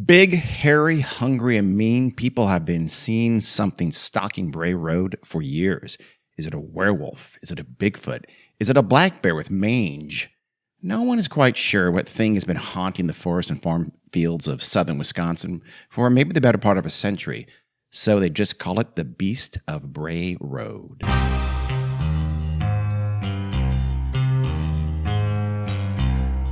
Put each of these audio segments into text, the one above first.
Big, hairy, hungry, and mean people have been seeing something stalking Bray Road for years. Is it a werewolf? Is it a Bigfoot? Is it a black bear with mange? No one is quite sure what thing has been haunting the forest and farm fields of southern Wisconsin for maybe the better part of a century. So they just call it the Beast of Bray Road.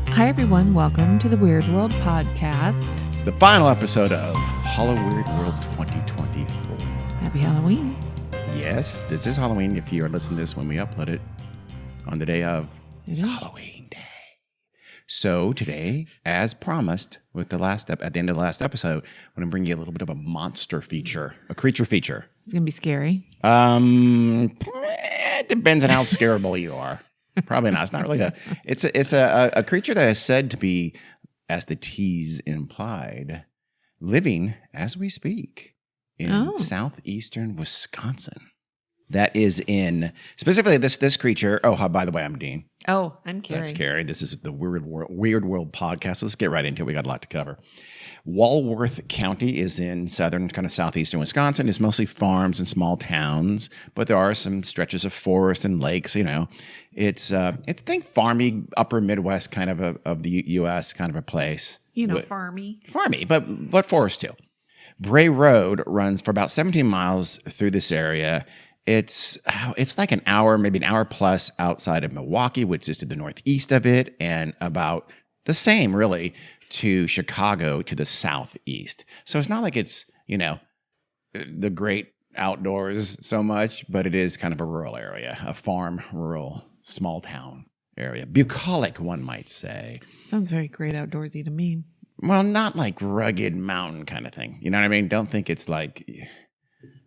Hi, everyone. Welcome to the Weird World Podcast. The final episode of Hollow Weird World 2024. Happy Halloween. Yes, this is Halloween. If you are listening to this when we upload it on the day of, it's Halloween Day. So today, as promised, with the at the end of the last episode, I'm going to bring you a little bit of a monster feature, a creature feature. It's going to be scary. It depends on how scareable you are. Probably not. It's not really it's a creature that is said to be, as the tease implied, living as we speak in southeastern Wisconsin. That is in specifically this creature. Oh, by the way, I'm Dean. Oh, I'm Carrie. That's Carrie. This is the Weird World Podcast. Let's get right into it. We got a lot to cover. Walworth County is in southern, kind of southeastern Wisconsin. It's mostly farms and small towns, but there are some stretches of forest and lakes. You know, it's think farmy, upper Midwest kind of the U.S. kind of a place. You know, farmy, but forest too. Bray Road runs for about 17 miles through this area. It's like an hour, maybe an hour plus outside of Milwaukee, which is to the northeast of it, and about the same, really, to Chicago to the southeast. So it's not like it's, you know, the great outdoors so much, but it is kind of a rural area, a farm, rural, small town area. Bucolic, one might say. Sounds very great outdoorsy to me. Well, not like rugged mountain kind of thing. You know what I mean? Don't think it's like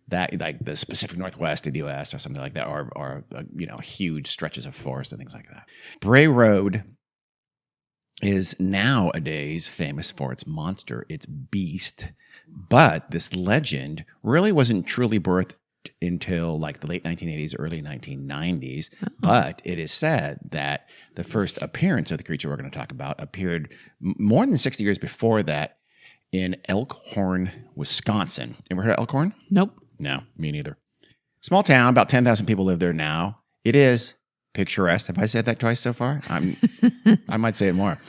that, like the Pacific Northwest of the U.S. or something like that, or you know, huge stretches of forest and things like that. Bray Road is nowadays famous for its monster, its beast. But this legend really wasn't truly birthed until like the late 1980s, early 1990s. Uh-huh. But it is said that the first appearance of the creature we're going to talk about appeared more than 60 years before that in Elkhorn, Wisconsin. Ever heard of Elkhorn? Nope. No, me neither. Small town, about 10,000 people live there now. It is picturesque. Have I said that twice so far? I might say it more.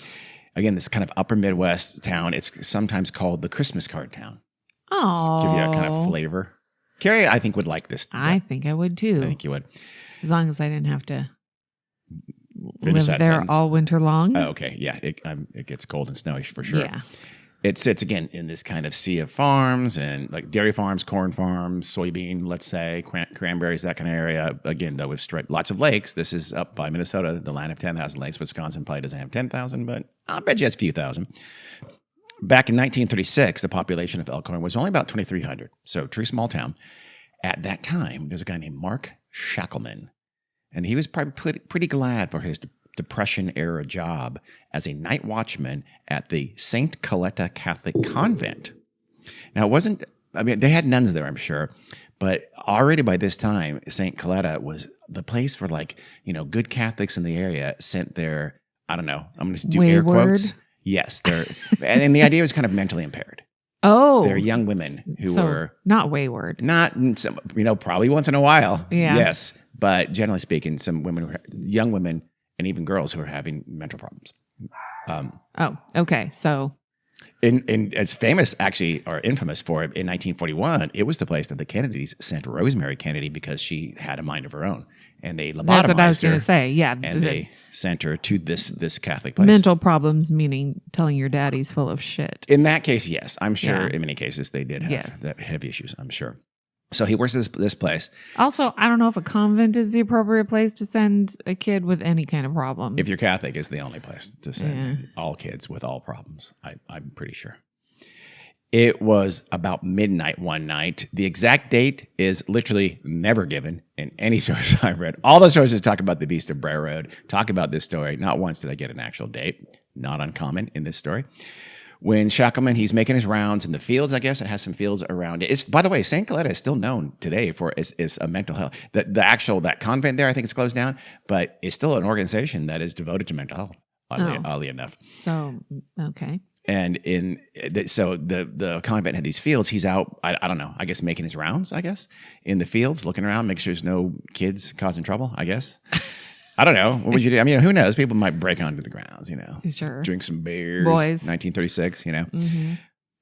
Again, this kind of upper Midwest town. It's sometimes called the Christmas card town. Oh, give you that kind of flavor. Carrie, I think, would like this. I think I would too. I think you would. As long as I didn't have to live there sentence. All winter long. Oh, okay. Yeah, it gets cold and snowy for sure. Yeah. It sits, again, in this kind of sea of farms and like dairy farms, corn farms, soybean, let's say, cranberries, that kind of area. Again, though, with lots of lakes. This is up by Minnesota, the land of 10,000 lakes. Wisconsin probably doesn't have 10,000, but I'll bet you it's a few thousand. Back in 1936, the population of Elkhorn was only about 2,300, so true small town. At that time, there's a guy named Mark Shackleman, and he was probably pretty glad for his Depression-era job as a night watchman at the St. Coletta Catholic Convent. Now, they had nuns there, I'm sure, but already by this time, St. Coletta was the place for, like, you know, good Catholics in the area sent their, I don't know, I'm going to do wayward air quotes. Yes, and the idea was kind of mentally impaired. Oh. They're young women who were not wayward. Not, you know, probably once in a while. Yeah. Yes, but generally speaking, some women, young women, and even girls who are having mental problems. Okay. So, in it's famous, actually, or infamous for it, in 1941, it was the place that the Kennedys sent Rosemary Kennedy because she had a mind of her own, and they lobotomized her. That's what I was going to say. Yeah, and they sent her to this Catholic place. Mental problems, meaning telling your daddy's full of shit. In that case, yes, I'm sure. In many cases, they did have heavy issues. I'm sure. So he works at this place. Also, I don't know if a convent is the appropriate place to send a kid with any kind of problems. If you're Catholic, it's the only place to send all kids with all problems. I'm pretty sure. It was about midnight one night. The exact date is literally never given in any source I've read. All the sources talk about the Beast of Bray Road, talk about this story. Not once did I get an actual date. Not uncommon in this story. When Shackleman, he's making his rounds in the fields, I guess. It has some fields around it. It's, by the way, St. Coletta is still known today for its a mental health. That convent there, I think it's closed down, but it's still an organization that is devoted to mental health. oddly enough. So, okay. And so the convent had these fields. He's out, I don't know, I guess making his rounds, I guess, in the fields, looking around, make sure there's no kids causing trouble, I guess. I don't know. What would you do? I mean, who knows? People might break onto the grounds, Sure. Drink some beers. Boys. 1936, Mm-hmm.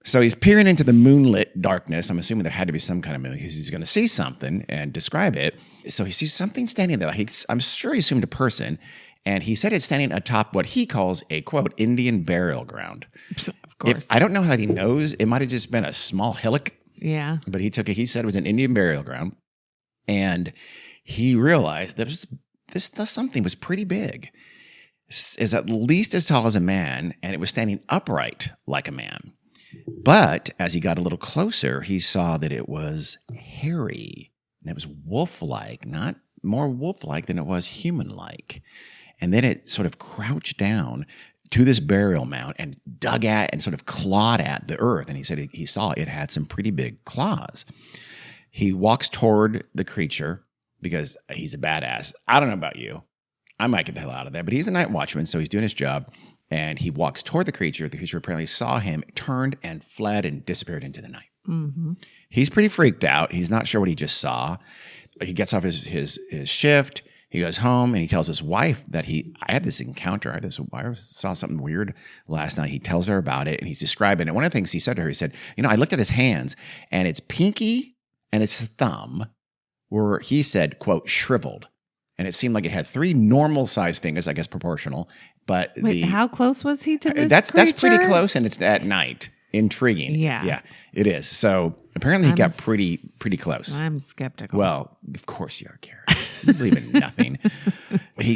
So he's peering into the moonlit darkness. I'm assuming there had to be some kind of moon because he's going to see something and describe it. So he sees something standing there. I'm sure he assumed a person. And he said it's standing atop what he calls a, quote, Indian burial ground. Of course. I don't know how he knows. It might have just been a small hillock. Yeah. But he said it was an Indian burial ground. And he realized that something was pretty big. Is at least as tall as a man, and it was standing upright like a man. But as he got a little closer, he saw that it was hairy. And it was wolf-like, not more wolf-like than it was human-like. And then it sort of crouched down to this burial mound and dug at and sort of clawed at the earth. And he said he saw it had some pretty big claws. He walks toward the creature because he's a badass. I don't know about you. I might get the hell out of there, but he's a night watchman, so he's doing his job. And he walks toward the creature. The creature apparently saw him, turned and fled and disappeared into the night. Mm-hmm. He's pretty freaked out. He's not sure what he just saw. He gets off his shift. He goes home and he tells his wife that I had this encounter. I saw something weird last night. He tells her about it and he's describing it. One of the things he said to her, he said, I looked at his hands and its pinky and its thumb were, he said, quote, shriveled. And it seemed like it had 3 normal sized fingers, I guess proportional. But wait, how close was he to this That's creature? pretty close, and it's at night. Intriguing. Yeah, it is. So apparently he got pretty close. I'm skeptical. Well, of course you are, Karen. You believe in nothing.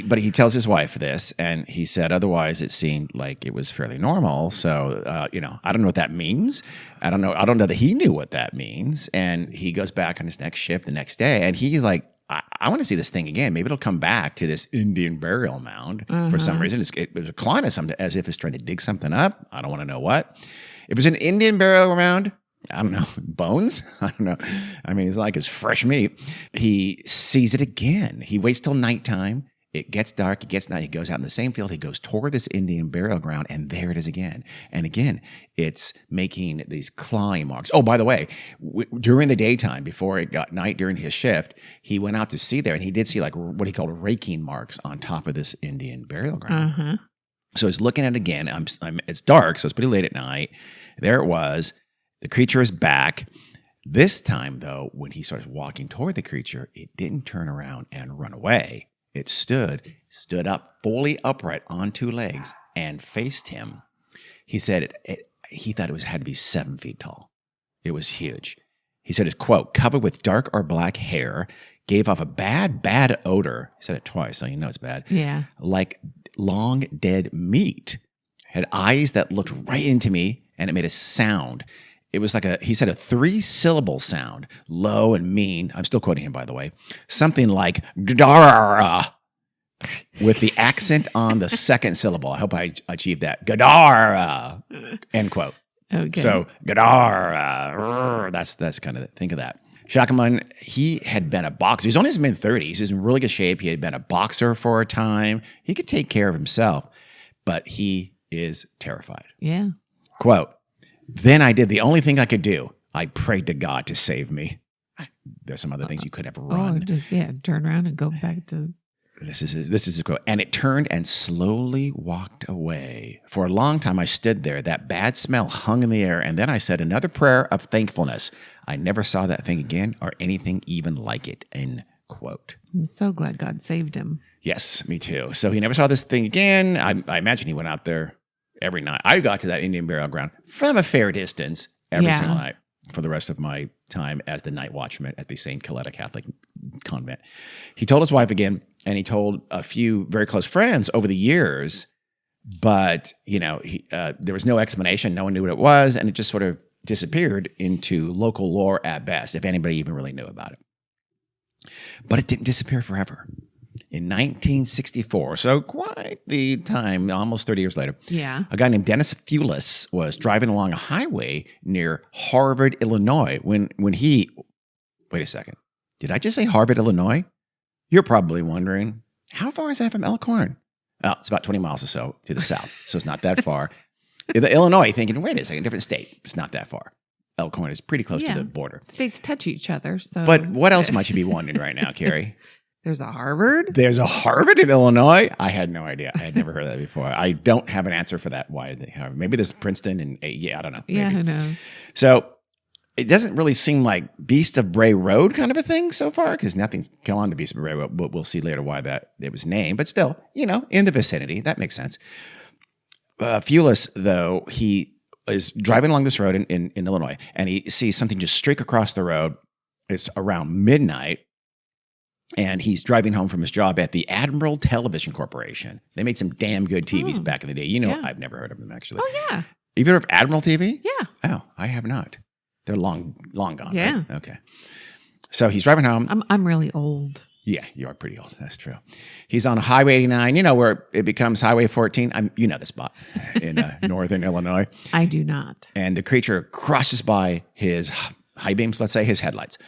But he tells his wife this, and he said otherwise it seemed like it was fairly normal. So I don't know what that means. I don't know that he knew what that means. And he goes back on his next shift the next day, and he's like, I want to see this thing again. Maybe it'll come back to this Indian burial mound for some reason. It was clawing at something as if it's trying to dig something up. I don't want to know what. If it's an Indian burial mound, I don't know, bones? I don't know. I mean, it's like it's fresh meat. He sees it again. He waits till nighttime. It gets dark. It gets night. He goes out in the same field. He goes toward this Indian burial ground, and there it is again. And again, it's making these clawing marks. Oh, by the way, during the daytime, before it got night during his shift, he went out to see there, and he did see like what he called raking marks on top of this Indian burial ground. Uh-huh. So he's looking at it again. It's dark, so it's pretty late at night. There it was. The creature is back. This time, though, when he starts walking toward the creature, it didn't turn around and run away. It stood up fully upright on 2 legs and faced him. He said he thought it had to be 7 feet tall. It was huge. He said it's, quote, covered with dark or black hair, gave off a bad odor. He said it twice, so you know it's bad. Yeah. Like long dead meat. Had eyes that looked right into me, and it made a sound. It was like he said a 3-syllable sound, low and mean. I'm still quoting him, by the way. Something like Gadara, with the accent on the 2nd syllable. I hope I achieved that. Gadara, end quote. Okay. So Gadara, that's kind of, think of that. Shakaman, he had been a boxer. He's only in his mid-30s. He's in really good shape. He had been a boxer for a time. He could take care of himself, but he is terrified. Yeah. Quote, then I did the only thing I could do. I prayed to God to save me. There's some other things you could have run. Just turn around and go back to. This is a quote. And it turned and slowly walked away. For a long time I stood there. That bad smell hung in the air. And then I said another prayer of thankfulness. I never saw that thing again or anything even like it. End quote. I'm so glad God saved him. Yes, me too. So he never saw this thing again. I imagine he went out there every night. I got to that Indian burial ground from a fair distance every single night for the rest of my time as the night watchman at the St. Coletta Catholic Convent. He told his wife again, and he told a few very close friends over the years, but there was no explanation. No one knew what it was, and it just sort of disappeared into local lore at best, if anybody even really knew about it. But it didn't disappear forever. In 1964, so quite the time, almost 30 years later, a guy named Dennis Fulis was driving along a highway near Harvard, Illinois, when he... Wait a second. Did I just say Harvard, Illinois? You're probably wondering, how far is that from Elkhorn? Well, it's about 20 miles or so to the south, so it's not that far. Illinois thinking, wait a second, different state. It's not that far. Elkhorn is pretty close to the border. States touch each other. So, but what else might you be wondering right now, Carrie? There's a Harvard? There's a Harvard in Illinois? I had no idea. I had never heard of that before. I don't have an answer for that. Why they have? Maybe there's Princeton and I don't know. Yeah, maybe. who knows? So it doesn't really seem like Beast of Bray Road kind of a thing so far because nothing's come on to Beast of Bray Road. But we'll see later why that it was named. But still, in the vicinity. That makes sense. Fulis, though, he is driving along this road in Illinois and he sees something just streak across the road. It's around midnight. And he's driving home from his job at the Admiral Television Corporation. They made some damn good TVs back in the day. Yeah. I've never heard of them, actually. Oh, yeah. You've heard of Admiral TV? Yeah. Oh, I have not. They're long gone. Yeah. Right? Okay. So he's driving home. I'm really old. Yeah, you are pretty old. That's true. He's on Highway 89, where it becomes Highway 14. You know the spot in northern Illinois. I do not. And the creature crosses by his high beams, let's say, his headlights.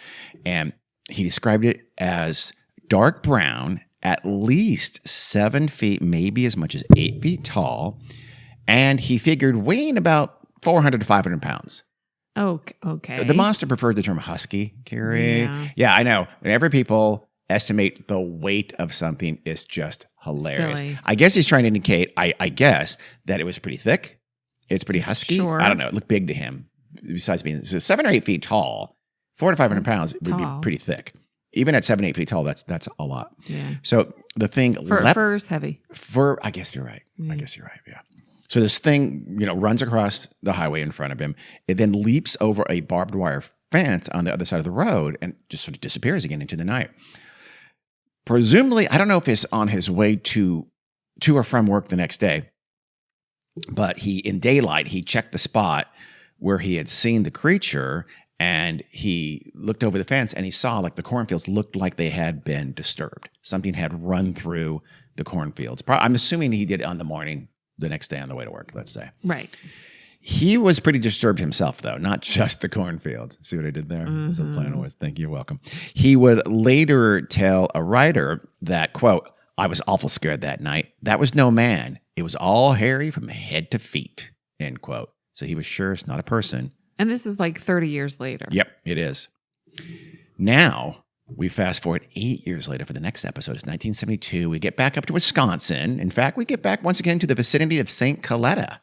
And he described it as dark brown, at least 7 feet, maybe as much as 8 feet tall. And he figured weighing about 400 to 500 pounds. Okay. The monster preferred the term husky, Carrie. Yeah, I know. Whenever people estimate the weight of something, it's just hilarious. Silly. I guess he's trying to indicate, I guess, that it was pretty thick. It's pretty husky. Sure. I don't know. It looked big to him. Besides being 7 or 8 feet tall, 400 to 500 pounds would be pretty thick. Even at 7, 8 feet tall, that's a lot. Yeah. So the thing fur's heavy. I guess you're right. I guess you're right. Yeah. So this thing, runs across the highway in front of him. It then leaps over a barbed wire fence on the other side of the road and just sort of disappears again into the night. Presumably, I don't know if it's on his way to or from work the next day, but in daylight, he checked the spot where he had seen the creature. And he looked over the fence and he saw like the cornfields looked like they had been disturbed. Something had run through the cornfields. I'm assuming he did it on the morning the next day on the way to work, let's say. Right. He was pretty disturbed himself, though, not just the cornfields. See what I did there? Mm-hmm. As a plan was. Thank you. Welcome. He would later tell a writer that, quote, I was awful scared that night. That was no man. It was all hairy from head to feet, end quote. So he was sure it's not a person. And this is like 30 years later. Yep, it is. Now, we fast forward 8 years later for the next episode. It's 1972. We get back up to Wisconsin. In fact, we get back once again to the vicinity of St. Coletta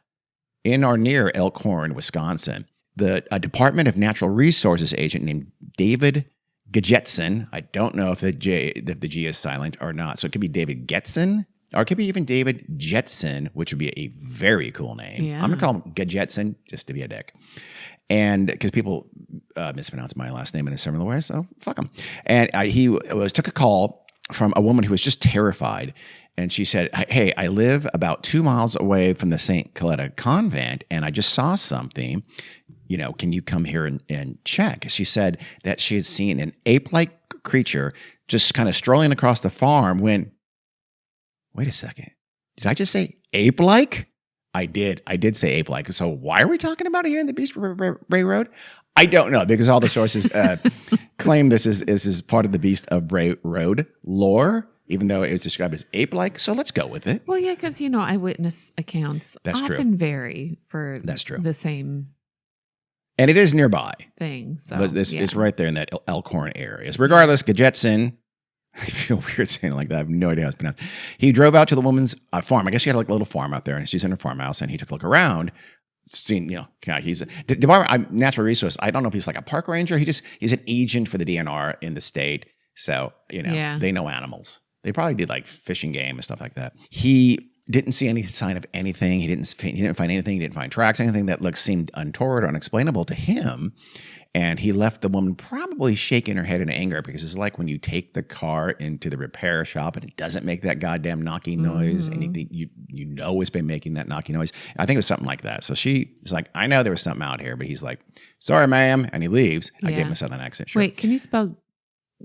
in or near Elkhorn, Wisconsin. A Department of Natural Resources agent named David Gedgetson. I don't know if the G is silent or not. So it could be David Getson, or it could be even David Jetson, which would be a very cool name. Yeah. I'm going to call him Gedgetson just to be a dick. And because people mispronounce my last name in a similar way, so fuck them. And he took a call from a woman who was just terrified. And she said, hey, I live about 2 miles away from the St. Coletta convent, and I just saw something. Can you come here and check? She said that she had seen an ape-like creature just kind of strolling across the farm when, wait a second, did I just say ape-like? I did say ape-like. So why are we talking about it here in the Beast of Bray Road? I don't know, because all the sources claim this is part of the Beast of Bray Road lore, even though it was described as ape-like. So let's go with it. Well, yeah, because, eyewitness accounts often vary for the same and it is nearby. thing. So it's right there in that Elkhorn area. So regardless, Gedgetson, I feel weird saying it like that. I have no idea how it's pronounced. He drove out to the woman's farm. I guess she had like a little farm out there, and she's in her farmhouse, and he took a look around. Seen, he's Department Natural Resource. I don't know if he's like a park ranger. He's an agent for the DNR in the state. So, they know animals. They probably did like fishing game and stuff like that. He didn't see any sign of anything. He didn't find anything. He didn't find tracks, anything that seemed untoward or unexplainable to him. And he left the woman probably shaking her head in anger, because it's like when you take the car into the repair shop and it doesn't make that goddamn knocking noise. Anything it's been making that knocking noise. I think it was something like that. So she was like, I know there was something out here, but he's like, sorry, ma'am. And he leaves. Yeah. I gave him a southern accent. Sure. Wait, can you spell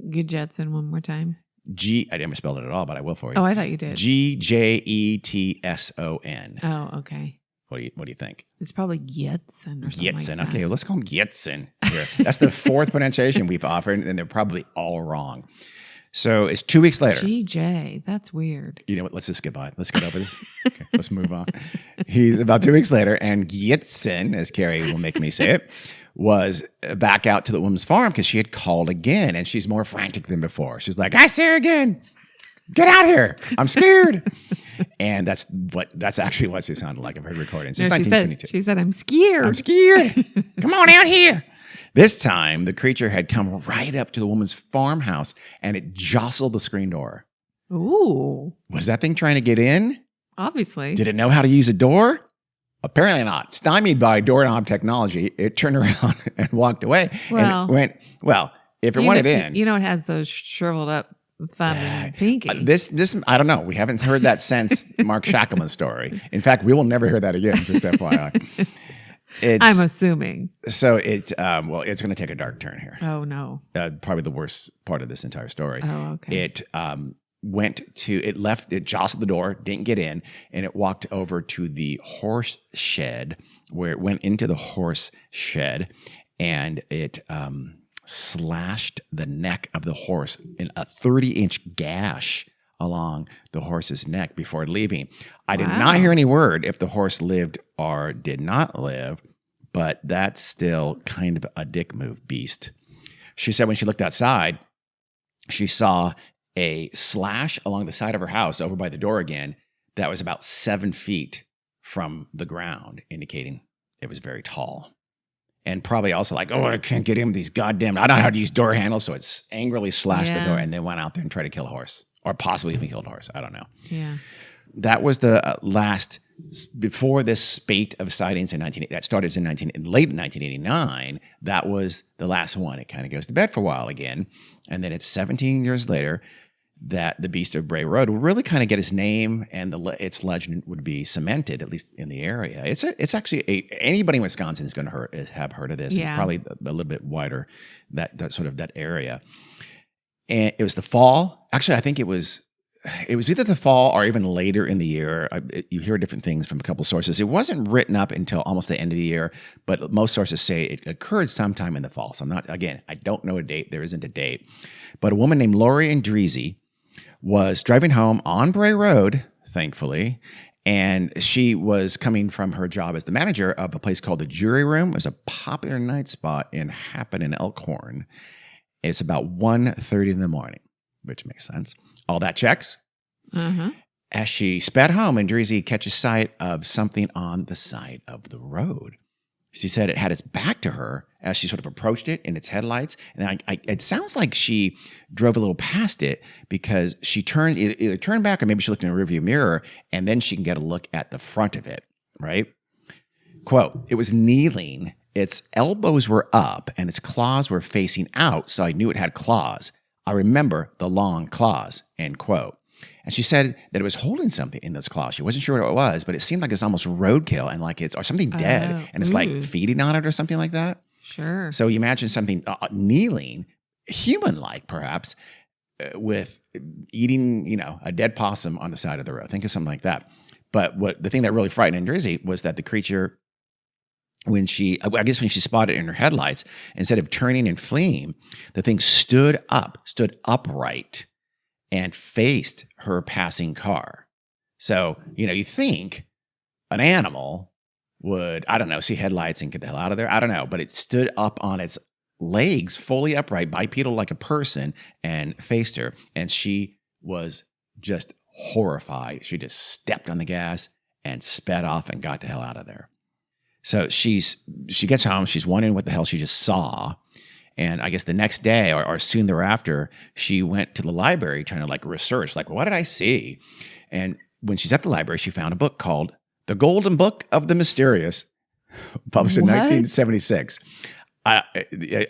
Gedgetson one more time? I never spelled it at all, but I will for you. Oh, I thought you did. Gedgetson. Oh, okay. What do you think? It's probably Getson or something Getson. like that. Okay, let's call him Getson. That's the fourth pronunciation we've offered, and they're probably all wrong. So it's 2 weeks later. GJ, that's weird. You know what? Let's just get by. Let's get over this. Okay, let's move on. He's about 2 weeks later, and Gietzen, as Carrie will make me say it, was back out to the woman's farm because she had called again, and she's more frantic than before. She's like, I see her again. Get out here. I'm scared. And that's actually what she sounded like. I've heard recordings since 1972. She said, I'm scared. I'm scared. Come on out here. This time, the creature had come right up to the woman's farmhouse, and it jostled the screen door. Ooh. Was that thing trying to get in? Obviously. Did it know how to use a door? Apparently not. Stymied by doorknob technology, it turned around and walked away. Well, and it went, well, if it wanted in. You know, it has those shriveled up thumb and pinky. This, I don't know. We haven't heard that since Mark Shackleman's story. In fact, we will never hear that again, just FYI. I'm assuming. So it's going to take a dark turn here. Oh, no. Probably the worst part of this entire story. Oh, okay. It jostled the door, didn't get in, and it walked over to the horse shed, where it went into the horse shed, and it slashed the neck of the horse in a 30-inch gash along the horse's neck before leaving. I did not hear any word if the horse lived or did not live, but that's still kind of a dick move, Beast. She said when she looked outside, she saw a slash along the side of her house over by the door again that was about 7 feet from the ground, indicating it was very tall. And probably also like, oh, I can't get in with these goddamn, I don't know how to use door handles. So it's angrily slashed the door and then went out there and tried to kill a horse, or possibly even killed a horse. I don't know. Yeah. That was the last, before this spate of sightings that started in late 1989, that was the last one. It kind of goes to bed for a while again. And then it's 17 years later that the Beast of Bray Road will really kind of get its name, and its legend would be cemented, at least in the area. It's actually anybody in Wisconsin is going to have heard of this, and probably a little bit wider that sort of that area. And it was the fall. Actually, I think it was either the fall or even later in the year. You hear different things from a couple of sources. It wasn't written up until almost the end of the year, but most sources say it occurred sometime in the fall. So I don't know a date. There isn't a date. But a woman named Lori Andreezy was driving home on Bray Road, thankfully, and she was coming from her job as the manager of a place called the Jury Room. It was a popular night spot in Happen and Elkhorn. It's about 1:30 in the morning, which makes sense. All that checks. Uh-huh. As she sped home, Andreezy catches sight of something on the side of the road. She said it had its back to her as she sort of approached it in its headlights. And it sounds like she drove a little past it because she either turned back or maybe she looked in a rearview mirror, and then she can get a look at the front of it, right? Quote, it was kneeling, its elbows were up, and its claws were facing out, so I knew it had claws. I remember the long claws, end quote. And she said that it was holding something in those claws. She wasn't sure what it was, but it seemed like it's almost roadkill and like or something dead. And it's like feeding on it or something like that. Sure. So you imagine something kneeling, human-like perhaps, with eating, a dead possum on the side of the road. Think of something like that. But the thing that really frightened Andreezy was that the creature, when she spotted it in her headlights, instead of turning and fleeing, the thing stood upright, and faced her passing car. So, you think an animal would, I don't know, see headlights and get the hell out of there. I don't know, but it stood up on its legs, fully upright, bipedal like a person, and faced her. And she was just horrified. She just stepped on the gas and sped off and got the hell out of there. So she gets home. She's wondering what the hell she just saw. And I guess the next day or soon thereafter, she went to the library trying to research, what did I see? And when she's at the library, she found a book called The Golden Book of the Mysterious, published in 1976. I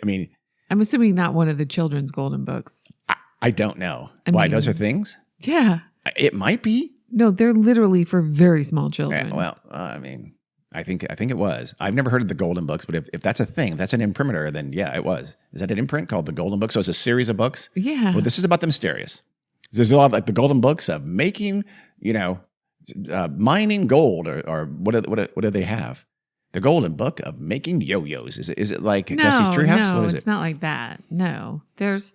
mean, I'm assuming not one of the children's golden books. I don't know. Why? Those are things? Yeah. It might be. No, they're literally for very small children. Yeah, well, I think it was. I've never heard of the Golden Books, but if that's a thing, that's an imprimatur, then yeah, it was. Is that an imprint called the Golden Book? So it's a series of books? Yeah. Well, this is about the mysterious. There's a lot of the Golden Books of making, mining gold, or what do they have? The Golden Book of making yo-yos. Is it like Jesse's Treehouse? No, What is it's not like that. No, there's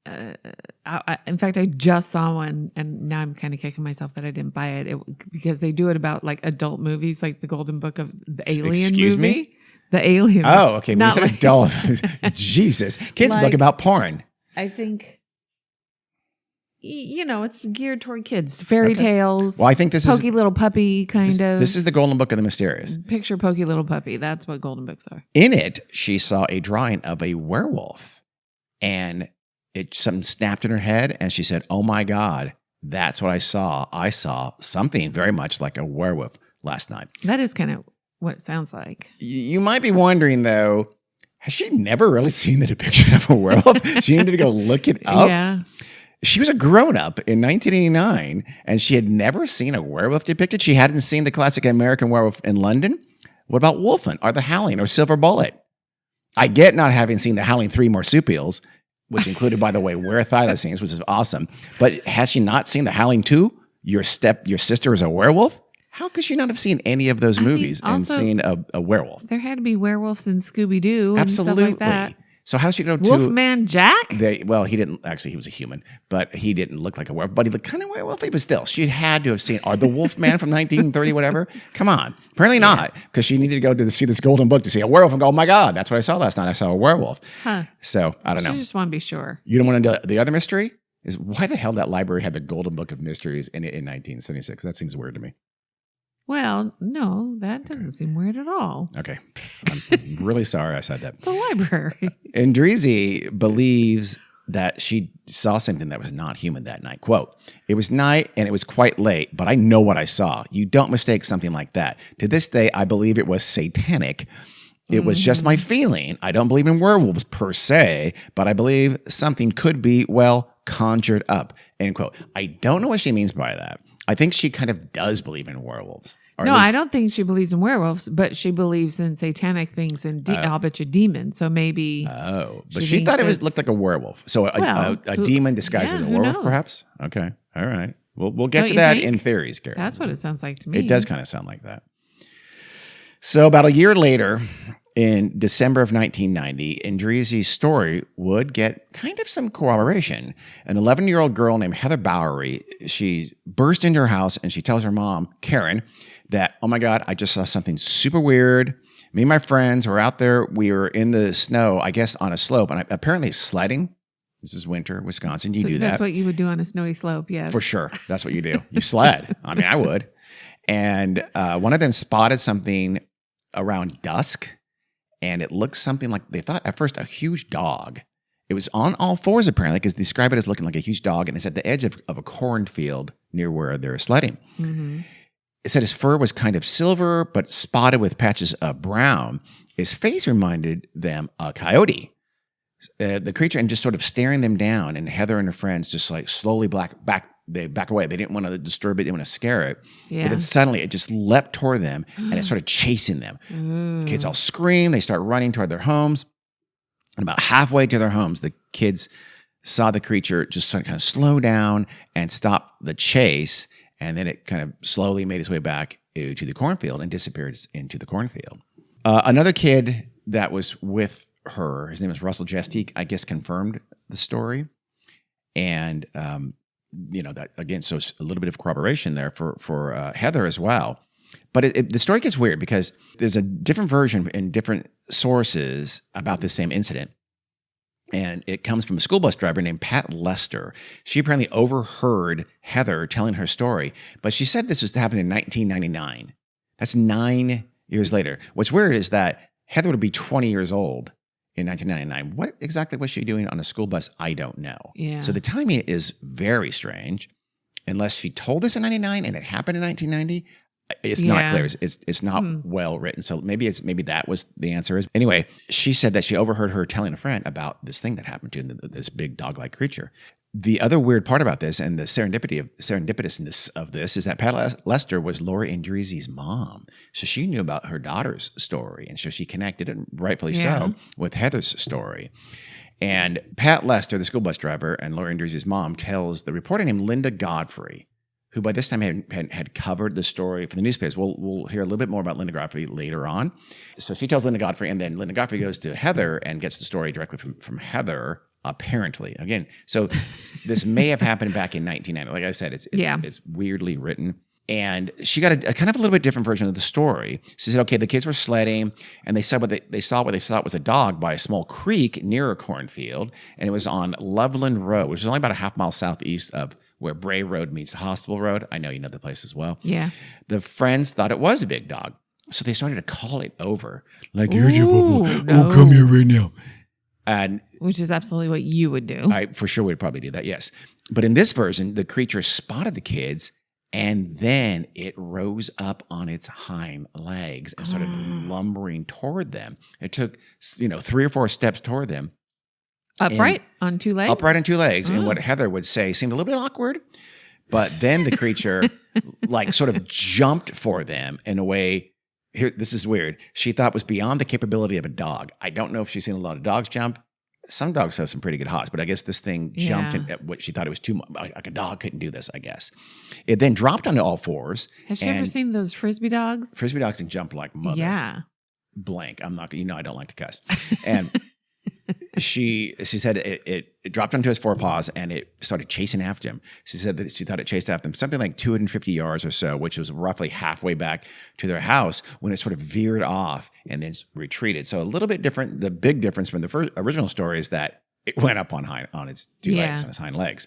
in fact, I just saw one, and now I'm kind of kicking myself that I didn't buy it, because they do it about like adult movies, like the Golden Book of the Alien Excuse movie. me? The Alien. Oh, okay. When you Not said like- adult, Jesus, kids' book Like- about porn. I think, it's geared toward kids. Fairy tales. Well, I think this Pokey is little puppy kind of. this is the Golden Book of the Mysterious. Picture Pokey little puppy. That's what golden books are. In it, she saw a drawing of a werewolf, and something snapped in her head, and she said, "Oh my God, that's what I saw. I saw something very much like a werewolf last night." That is kind of what it sounds like. You might be wondering, though, has she never really seen the depiction of a werewolf? She needed to go look it up. Yeah. She was a grown-up in 1989, and she had never seen a werewolf depicted. She hadn't seen the classic American Werewolf in London. What about Wolfen, or The Howling, or Silver Bullet? I get not having seen The Howling 3 marsupials, which included, by the way, were-thylacines, which is awesome. But has she not seen The Howling 2? Your sister is a werewolf? How could she not have seen any of those movies and also, seen a werewolf? There had to be werewolves in Scooby-Doo and stuff like that. So how does she go to Wolfman Jack? He didn't actually. He was a human, but he didn't look like a werewolf. But he looked kind of werewolfy. But still, she had to have seen the Wolfman from 1930, whatever. Come on, apparently not, because she needed to go to see this Golden Book to see a werewolf and go, "Oh my God, that's what I saw last night. I saw a werewolf." Huh? So I don't know. She just want to be sure. You don't want to know the other mystery is why the hell that library had the Golden Book of Mysteries in it in 1976. That seems weird to me. Well, no, that doesn't seem weird at all. Okay, I'm really sorry I said that. The library. Andreezy believes that she saw something that was not human that night. Quote, "It was night and it was quite late, but I know what I saw. You don't mistake something like that. To this day, I believe it was satanic. It was just my feeling. I don't believe in werewolves per se, but I believe something could be, conjured up." End quote. I don't know what she means by that. I think she kind of does believe in werewolves. No, I don't think she believes in werewolves, but she believes in satanic things and I'll bet you demons. So maybe. Oh, but she thought it looked like a werewolf. So a demon disguised as a werewolf, perhaps? Okay. All right. We'll get to that in theories, Gary. That's what it sounds like to me. It does kind of sound like that. So about a year later, in December of 1990, Andreezy's story would get kind of some corroboration. An 11-year-old girl named Heather Bowery, she burst into her house and she tells her mom, Karen, that, "Oh my God, I just saw something super weird. Me and my friends were out there. We were in the snow, I guess on a slope, and apparently sledding." This is winter, Wisconsin. You do that. That's what you would do on a snowy slope, yes. For sure. That's what you do. You sled. I mean, I would. And one of them spotted something around dusk. And it looked something like, they thought at first, a huge dog. It was on all fours, apparently, because they describe it as looking like a huge dog. And it's at the edge of a cornfield near where they're sledding. Mm-hmm. It said his fur was kind of silver, but spotted with patches of brown. His face reminded them a coyote. The creature, and just sort of staring them down. And Heather and her friends just like slowly back away. They didn't want to disturb it. They didn't want to scare it. Yeah. But then suddenly it just leapt toward them and it started chasing them. The kids all scream. They start running toward their homes. And about halfway to their homes, the kids saw the creature just sort of kind of slow down and stop the chase. And then it kind of slowly made its way back to the cornfield and disappeared into the cornfield. Another kid that was with her, his name is Russell Jestik, I guess confirmed the story. And, that again, so a little bit of corroboration there for Heather as well. But the story gets weird because there's a different version in different sources about this same incident. And it comes from a school bus driver named Pat Lester. She apparently overheard Heather telling her story, but she said this was happening in 1999. That's 9 years later. What's weird is that Heather would be 20 years old in 1999. What exactly was she doing on a school bus? I don't know. Yeah. So the timing is very strange. Unless she told us in 99 and it happened in 1990, it's not clear. It's not well written. So maybe that was the answer. Anyway, she said that she overheard her telling a friend about this thing that happened to this big dog-like creature. The other weird part about this and the serendipitousness of this is that Pat Lester was Laura Andreezy's mom. So she knew about her daughter's story. And so she connected it, rightfully so, with Heather's story. And Pat Lester, the school bus driver, and Laura Andreezy's mom tells the reporter named Linda Godfrey, who by this time had covered the story for the newspapers. We'll hear a little bit more about Linda Godfrey later on. So she tells Linda Godfrey, and then Linda Godfrey goes to Heather and gets the story directly from Heather apparently. Again, so this may have happened back in 1990. Like I said, it's weirdly written. And she got a kind of a little bit different version of the story. She said, okay, the kids were sledding, and they said what they thought was a dog by a small creek near a cornfield, and it was on Loveland Road, which is only about a half mile southeast of where Bray Road meets the Hospital Road. I know you know the place as well. Yeah. The friends thought it was a big dog, so they started to call it over. Like, here's your bubble. No. Oh, come here right now. And which is absolutely what you would do. I for sure would probably do that, yes. But in this version, the creature spotted the kids, and then it rose up on its hind legs and started lumbering toward them. It took, 3 or 4 steps toward them. Upright on 2 legs? Upright on 2 legs. And what Heather would say seemed a little bit awkward. But then the creature sort of jumped for them in a way. Here, this is weird. She thought was beyond the capability of a dog. I don't know if she's seen a lot of dogs jump. Some dogs have some pretty good hops, but I guess this thing jumped at what she thought it was too much. Like a dog couldn't do this, I guess. It then dropped onto all 4s. Has she ever seen those Frisbee dogs? Frisbee dogs can jump like mother. Yeah. Blank. I'm not, I don't like to cuss. And she said it dropped onto his forepaws and it started chasing after him. She said that she thought it chased after them something like 250 yards or so, which was roughly halfway back to their house when it sort of veered off and then retreated. So a little bit different. The big difference from the original story is that it went up on its 2 legs, on its hind legs.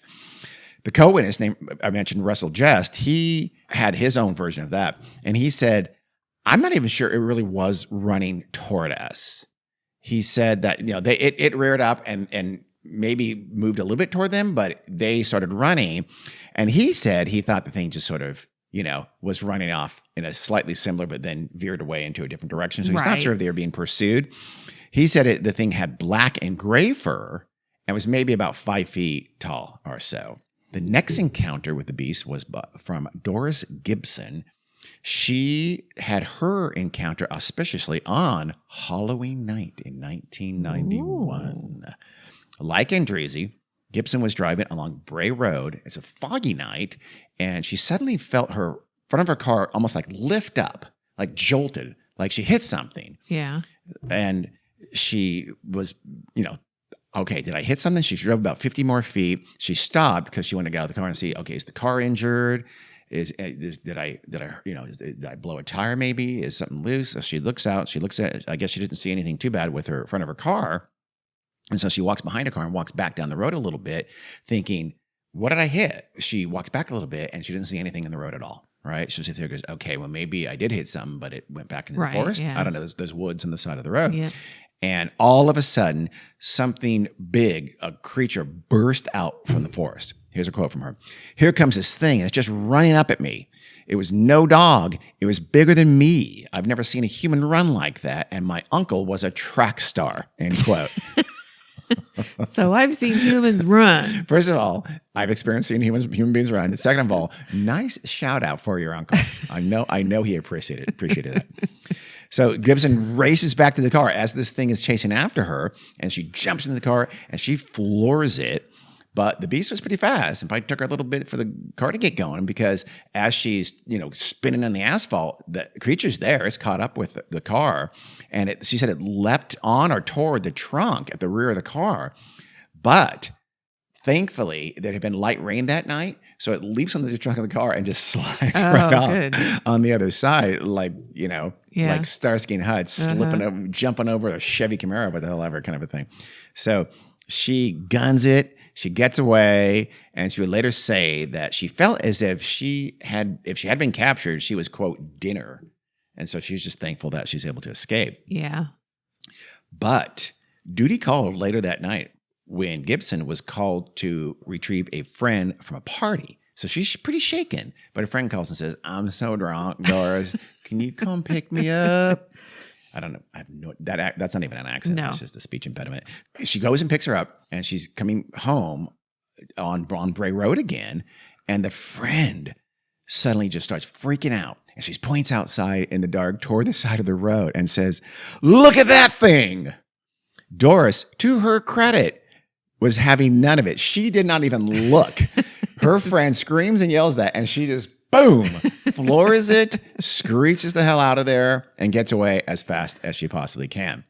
The co-witness named, I mentioned Russell Jest, he had his own version of that. And he said, I'm not even sure it really was running toward us. He said that it reared up and maybe moved a little bit toward them, but they started running. And he said he thought the thing just sort of was running off in a slightly similar, but then veered away into a different direction. So he's not sure if they were being pursued. He said the thing had black and gray fur and was maybe about 5 feet tall or so. The next encounter with the beast was from Doris Gibson. She had her encounter auspiciously on Halloween night in 1991. Ooh. Like Andreezy, Gibson was driving along Bray Road. It's a foggy night, and she suddenly felt her front of her car almost like lift up, like jolted, like she hit something. Yeah. And she was, okay, did I hit something? She drove about 50 more feet. She stopped because she wanted to get out of the car and see, okay, is the car injured? Did I blow a tire maybe? Is something loose? So she looks out, I guess she didn't see anything too bad with her front of her car. And so she walks behind her car and walks back down the road a little bit thinking, what did I hit? She walks back a little bit and she didn't see anything in the road at all, right? So she goes, okay, well maybe I did hit something, but it went back into the forest. Yeah. I don't know, there's woods on the side of the road. Yeah. And all of a sudden, something big, a creature burst out from the forest. Here's a quote from her. Here comes this thing, and it's just running up at me. It was no dog. It was bigger than me. I've never seen a human run like that, and my uncle was a track star, end quote. So I've seen humans run. First of all, I've experienced seeing human beings run. Second of all, nice shout out for your uncle. I know he appreciated it. So Gibson races back to the car as this thing is chasing after her, and she jumps into the car and she floors it. But the beast was pretty fast, and probably took her a little bit for the car to get going because as she's spinning on the asphalt, the creature's there. It's caught up with the car, and she said it leapt on or toward the trunk at the rear of the car. But thankfully, there had been light rain that night, so it leaps onto the trunk of the car and just slides off on the other side, like Starsky and Hutch, slipping over, jumping over a Chevy Camaro, what the hell ever kind of a thing. So she guns it. She gets away, and she would later say that she felt as if she had been captured, she was, quote, dinner. And so she was just thankful that she was able to escape. Yeah. But duty called later that night when Gibson was called to retrieve a friend from a party. So she's pretty shaken. But her friend calls and says, I'm so drunk, Doris. Can you come pick me up? I don't know. That's not even an accent. No. It's just a speech impediment. She goes and picks her up, and she's coming home on Bray Road again, and the friend suddenly just starts freaking out, and she points outside in the dark toward the side of the road and says, "Look at that thing!" Doris, to her credit, was having none of it. She did not even look. Her friend screams and yells that, and she just boom, floors it, screeches the hell out of there, and gets away as fast as she possibly can.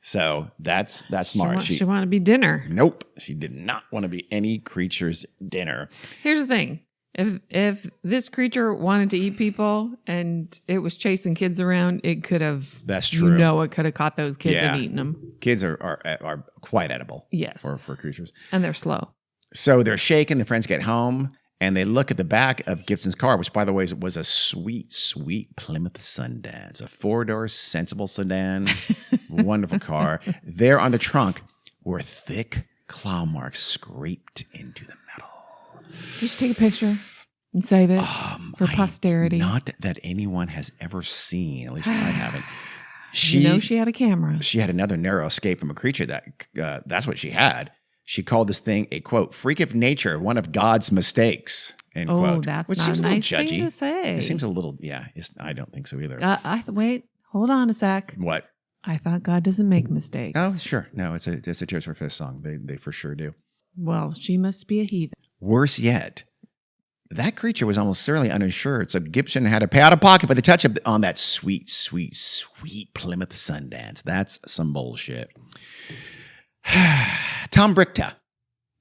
So that's smart. She wanted to be dinner. Nope. She did not want to be any creature's dinner. Here's the thing. If this creature wanted to eat people and it was chasing kids around, it could have. That's true. It could have caught those kids and eaten them. Kids are quite edible. Yes. For creatures. And they're slow. So they're shaken. The friends get home and they look at the back of Gibson's car, which, by the way, was a sweet, sweet Plymouth Sundance, a 4-door sensible sedan, wonderful car. There on the trunk were thick claw marks scraped into the metal. Just take a picture and save it for posterity. Not that anyone has ever seen. At least I haven't. She had a camera. She had another narrow escape from a creature that's what she had. She called this thing a, quote, freak of nature, one of God's mistakes, end quote. That's which not seems a nice little judgy. thing to say. It seems a little, I don't think so either. Wait, hold on a sec. What? I thought God doesn't make mistakes. Oh, sure. No, it's a Tears for Fears song. They for sure do. Well, she must be a heathen. Worse yet, that creature was almost certainly uninsured, so Gibson had to pay out of pocket for the touch-up on that sweet, sweet, sweet Plymouth Sundance. That's some bullshit. Tom Brickta.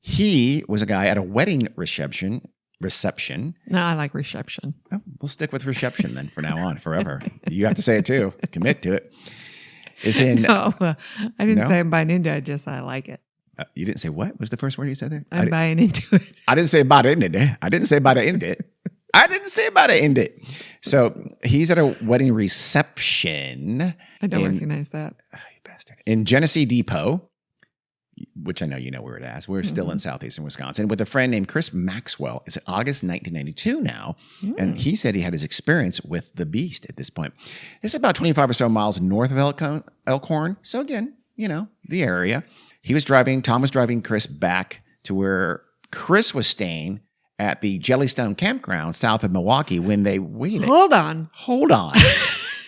He was a guy at a wedding reception. No, I like reception. Oh, we'll stick with reception then for now on, forever. You have to say it too. Commit to it. It's in. No, I didn't say I'm buying into it, I like it. You didn't say what? Was the first word you said there? I'm buying into it. I didn't say about it in it. I didn't say about it in it. I didn't say about it in it. So he's at a wedding reception. I don't recognize that. Oh, you bastard. In Genesee Depot, which I know you know where it is. We're still in southeastern Wisconsin with a friend named Chris Maxwell. It's August 1992 now. And he said he had his experience with the Beast at this point. This is about 25 or so miles north of Elkhorn. So again, the area. Tom was driving Chris back to where Chris was staying at the Jellystone campground south of Milwaukee when they waited. Hold on.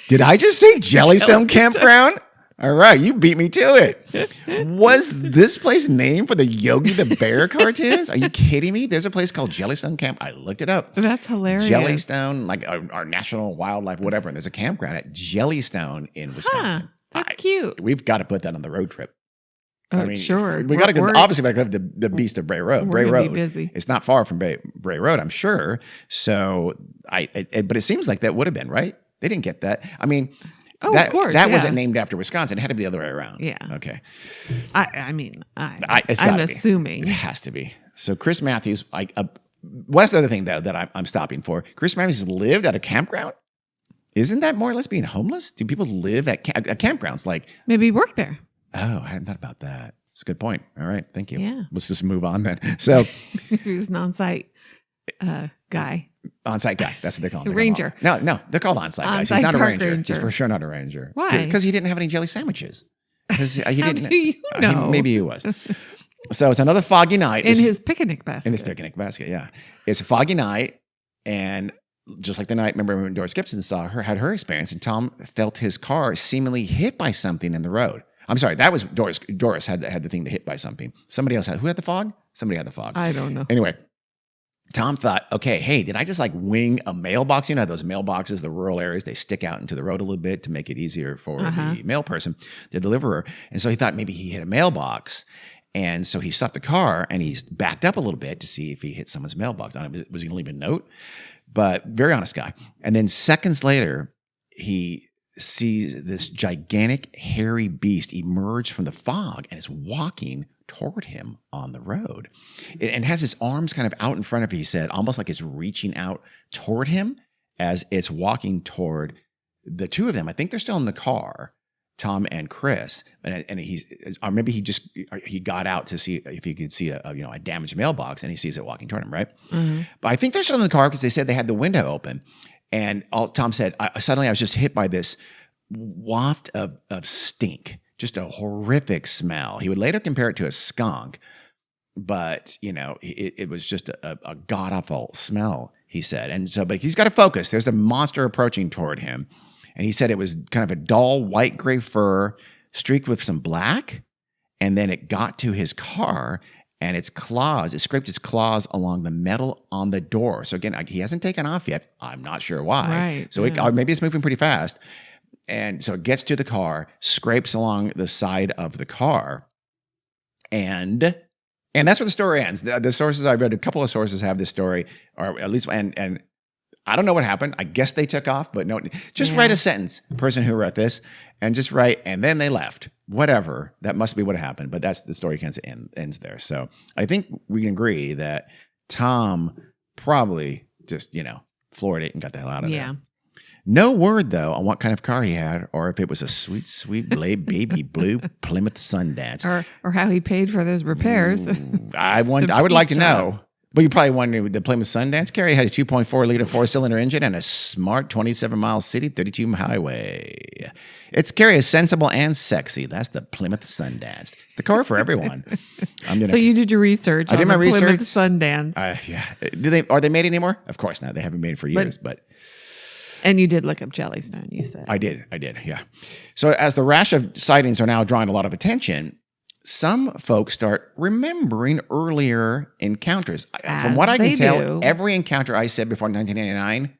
Did I just say Jellystone campground? All right, you beat me to it. Was this place named for the Yogi the Bear cartoons? Are you kidding me? There's a place called Jellystone Camp. I looked it up. That's hilarious. Jellystone, like our national wildlife, whatever. And there's a campground at Jellystone in Wisconsin. That's cute. We've got to put that on the road trip. Sure. We got to go. Obviously, we got to go to the Beast of Bray Road. Bray Road. Be busy. It's not far from Bray Road, I'm sure. So but it seems like that would have been right. They didn't get that. I mean, of course, that wasn't named after Wisconsin. It had to be the other way around. Yeah. Okay. I'm It assuming has to be. So Chris Matthews. What's the other thing that I'm stopping for? Chris Matthews lived at a campground. Isn't that more or less being homeless? Do people live at campgrounds? Like maybe he worked there. Oh, I hadn't thought about that. It's a good point. All right. Thank you. Yeah. Let's just move on then. So he was an on-site guy. On-site guy. That's what they call him. Ranger. No, they're called on-site guys. He's not a ranger. He's for sure not a ranger. Why? Because he didn't have any jelly sandwiches. He didn't. Do you know? Maybe he was. So it's another foggy night. In his picnic basket. In his picnic basket, yeah. It's a foggy night, and just like the night, remember when Doris Gibson had her experience, and Tom felt his car seemingly hit by something in the road. I'm sorry, that was Doris. Doris had the thing to hit by something. Somebody else who had the fog? Somebody had the fog. I don't know. Anyway, Tom thought, okay, hey, did I just like wing a mailbox? You know, those mailboxes, the rural areas, they stick out into the road a little bit to make it easier for the mail person, the deliverer. And so he thought maybe he hit a mailbox. And so he stopped the car and he's backed up a little bit to see if he hit someone's mailbox. I don't know, was he going to leave a note? But very honest guy. And then seconds later, he sees this gigantic hairy beast emerge from the fog and is walking toward him on the road. And has its arms kind of out in front of him, he said, almost like it's reaching out toward him as it's walking toward the two of them. I think they're still in the car, Tom and Chris. And or maybe he got out to see if he could see a damaged mailbox, and he sees it walking toward him, right? Mm-hmm. But I think they're still in the car because they said they had the window open. And Tom said, suddenly I was just hit by this waft of stink, just a horrific smell. He would later compare it to a skunk, but, it was just a god-awful smell, he said. And so, but he's got to focus. There's a monster approaching toward him. And he said it was kind of a dull white-gray fur streaked with some black. And then it got to his car, and it scraped its claws along the metal on the door. So again, he hasn't taken off yet. I'm not sure why. Right. So maybe it's moving pretty fast. And so it gets to the car, scrapes along the side of the car, and that's where the story ends. The sources I read, a couple of sources have this story, or at least, and I don't know what happened. I guess they took off, but no, just write a sentence, person who wrote this, and just write, and then they left. Whatever. That must be what happened, but that's the story kind of ends there. So I think we can agree that Tom probably just, floored it and got the hell out of there. No word, though, on what kind of car he had, or if it was a sweet, sweet baby blue Plymouth Sundance. Or how he paid for those repairs. I would like to know. But you probably wonder, the Plymouth Sundance carry had a 2.4-liter four-cylinder engine and a smart 27-mile city, 32 highway. Its carry is sensible and sexy. That's the Plymouth Sundance. It's the car for everyone. So you did your research. I did my research. Plymouth Sundance. Yeah. Are they made anymore? Of course not. They haven't made it for years, but. And you did look up Jellystone, you said. I did, yeah. So as the rash of sightings are now drawing a lot of attention, some folks start remembering earlier encounters. From what I can tell, every encounter I said before 1989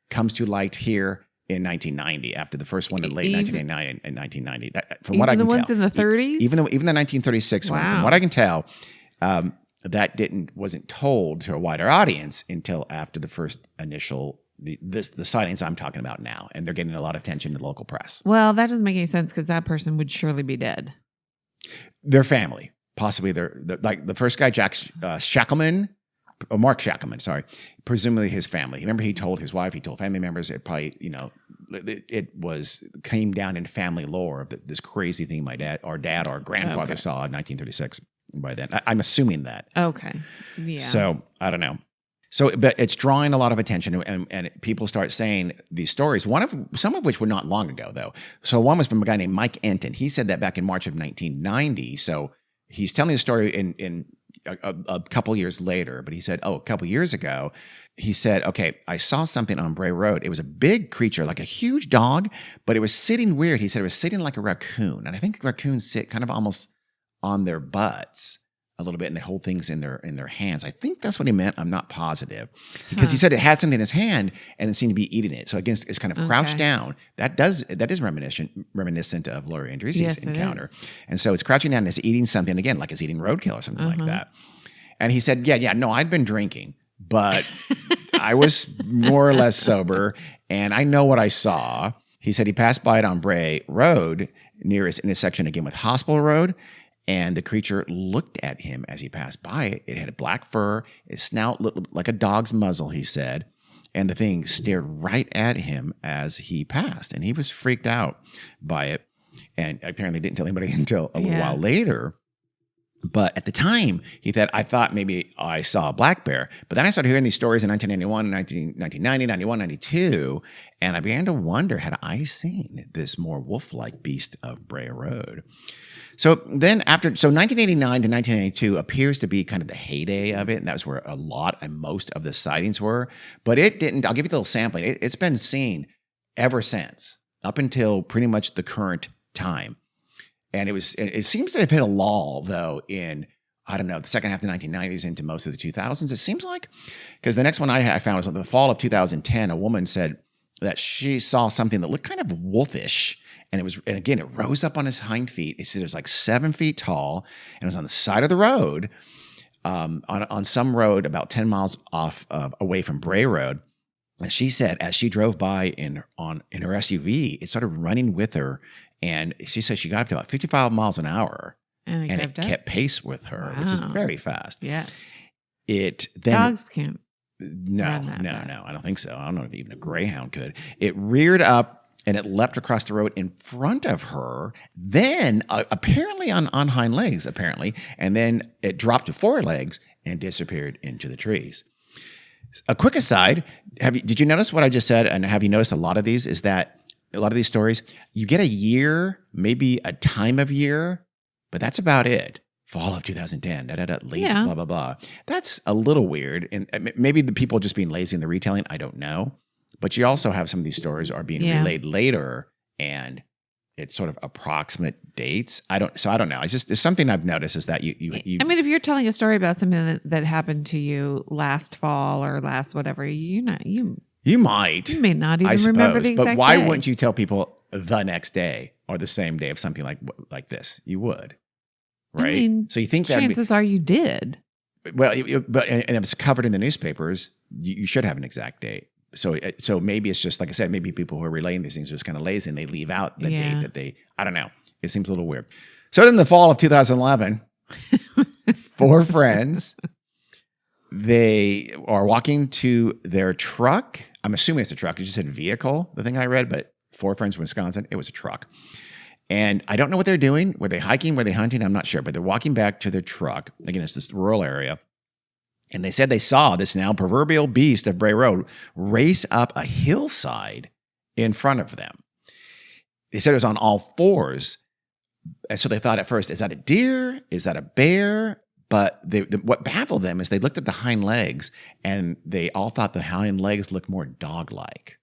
comes to light here in 1990, after the first one in late 1989 and 1990. From what I can tell. Even the ones in the 30s? Even the 1936 one. From what I can tell, that wasn't told to a wider audience until after the first initial the sightings I'm talking about now, and they're getting a lot of attention in the local press. Well, that doesn't make any sense because that person would surely be dead. Their family, possibly like the first guy, Mark Shackleman, sorry, presumably his family. Remember, he told his wife, he told family members. It probably, came down in family lore of this crazy thing our grandfather saw in 1936. By then, I'm assuming that. Okay, yeah. So I don't know. So, but it's drawing a lot of attention, and people start saying these stories. Some of which were not long ago, though. So, one was from a guy named Mike Enton. He said that back in March of 1990. So, he's telling the story in a couple years later. But he said, a couple years ago, he said, "Okay, I saw something on Bray Road. It was a big creature, like a huge dog, but it was sitting weird." He said it was sitting like a raccoon, and I think raccoons sit kind of almost on their butts a little bit, and they hold things in their hands. I think that's what he meant. I'm not positive, because he said it had something in his hand and it seemed to be eating it. So again, it's kind of crouched down. That is reminiscent of Laurie Andresi's encounter. And so it's crouching down and it's eating something, again, like it's eating roadkill or something like that. And he said, no, I'd been drinking, but I was more or less sober, and I know what I saw. He said he passed by it on Bray Road near its intersection again with Hospital Road. And the creature looked at him as he passed by it. It had black fur. Its snout looked like a dog's muzzle, he said. And the thing stared right at him as he passed. And he was freaked out by it. And apparently didn't tell anybody until a little while later. But at the time, I thought maybe I saw a black bear. But then I started hearing these stories in 1991, 1990, 91, 92. And I began to wonder, had I seen this more wolf-like Beast of Bray Road? So then 1989 to 1992 appears to be kind of the heyday of it, and that was where a lot and most of the sightings were. But it didn't. I'll give you a little sampling. It's been seen ever since, up until pretty much the current time. And it seems to have hit a lull, though, in, I don't know, the second half of the 1990s into most of the 2000s, it seems like. Because the next one I found was in the fall of 2010, a woman said that she saw something that looked kind of wolfish. And again, it rose up on his hind feet. It was like 7 feet tall, and it was on the side of the road, on some road about 10 miles away from Bray Road. And she said, as she drove by in her SUV, it started running with her, and she said she got up to about 55 miles an hour, and it kept pace with her, which is very fast. Yeah, Dogs can't. No, I don't think so. I don't know if even a greyhound could. It reared up. And it leapt across the road in front of her, then apparently on hind legs, and then it dropped to 4 legs and disappeared into the trees. A quick aside, did you notice what I just said, and have you noticed a lot of these, is that a lot of these stories, you get a year, maybe a time of year, but that's about it. Fall of 2010, late, blah, blah, blah. That's a little weird, and maybe the people just being lazy in the retelling, I don't know. But you also have some of these stories are being relayed later, and it's sort of approximate dates. I don't know. It's something I've noticed is that you. I mean, if you're telling a story about something that happened to you last fall or last whatever, you might. You may not even remember the exact But why day. wouldn't you tell people the next day or the same day of something like this. You would, right? I mean, so you think that chances are you did. Well, but if it's covered in the newspapers, you should have an exact date. So maybe it's just like I said, maybe people who are relaying these things are just kind of lazy and they leave out the date that they. I don't know. It seems a little weird. So in the fall of 2011, 4 friends, they are walking to their truck. I'm assuming it's a truck. It just said vehicle, the thing I read, but 4 friends from Wisconsin. It was a truck. And I don't know what they're doing. Were they hiking? Were they hunting? I'm not sure. But they're walking back to their truck. Again, it's this rural area. And they said they saw this now proverbial beast of Bray Road race up a hillside in front of them. They said it was on all 4s. And so they thought at first, is that a deer? Is that a bear? But what baffled them is they looked at the hind legs and they all thought the hind legs looked more dog-like.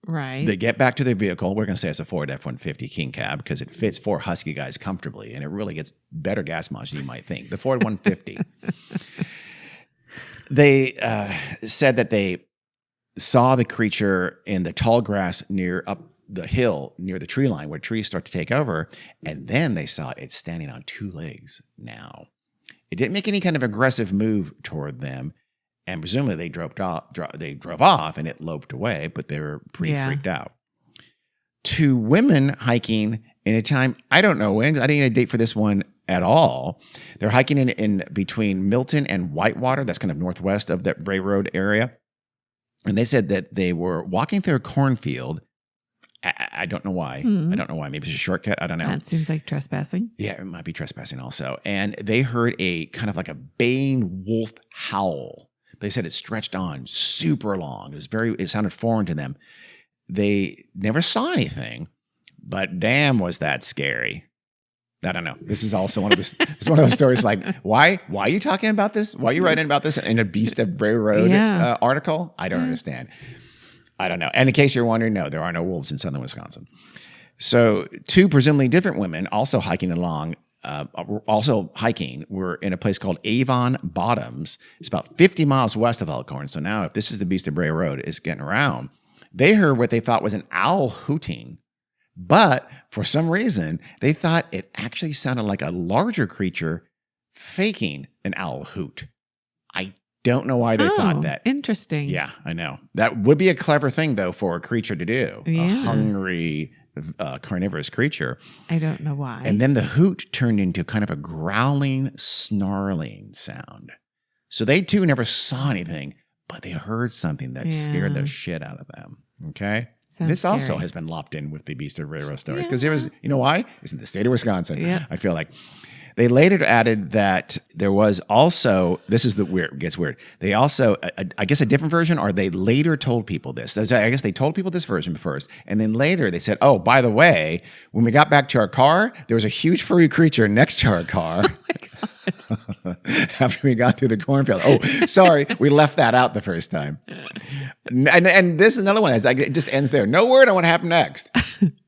Right. They get back to their vehicle. We're going to say it's a Ford F-150 King Cab because it fits 4 husky guys comfortably, and it really gets better gas mileage than you might think. The Ford 150. They said that they saw the creature in the tall grass near up the hill near the tree line where trees start to take over, and then they saw it standing on 2 legs now. It didn't make any kind of aggressive move toward them. And presumably they drove off and it loped away, but they were pretty freaked out. 2 women hiking in a time, I don't know when, I didn't get a date for this one at all. They're hiking in between Milton and Whitewater. That's kind of northwest of that Bray Road area. And they said that they were walking through a cornfield. I don't know why. I don't know why. Maybe it's a shortcut. I don't know. That seems like trespassing. Yeah, it might be trespassing also. And they heard a kind of like a baying wolf howl. They said it stretched on super long. It sounded foreign to them. They never saw anything, but damn, was that scary. I don't know. This is also one of those stories like, why are you talking about this? Why are you writing about this in a Beast of Bray Road article? I don't understand. I don't know. And in case you're wondering, no, there are no wolves in southern Wisconsin. So 2 presumably different women also hiking were in a place called Avon Bottoms. It's about 50 miles west of Elkhorn. So now if this is the Beast of Bray Road, it's getting around. They heard what they thought was an owl hooting. But for some reason, they thought it actually sounded like a larger creature faking an owl hoot. I don't know why they thought that. Interesting. Yeah, I know. That would be a clever thing, though, for a creature to do. Yeah. A hungry, carnivorous creature. I don't know why. And then the hoot turned into kind of a growling, snarling sound. So they, too, never saw anything, but they heard something that scared the shit out of them. Okay? This scary. also has been lopped in with the Beast of Bray Road stories because it was, you know why? It's in the state of Wisconsin. Yeah. I feel like they later added that there was also, this is it gets weird. They also, I guess a different version, or they later told people this. I guess they told people this version first. And then later they said, oh, by the way, when we got back to our car, there was a huge furry creature next to our car. Oh my God. After we got through the cornfield. Oh, sorry. We left that out the first time. And this is another one. It just ends there. No word on what happened next.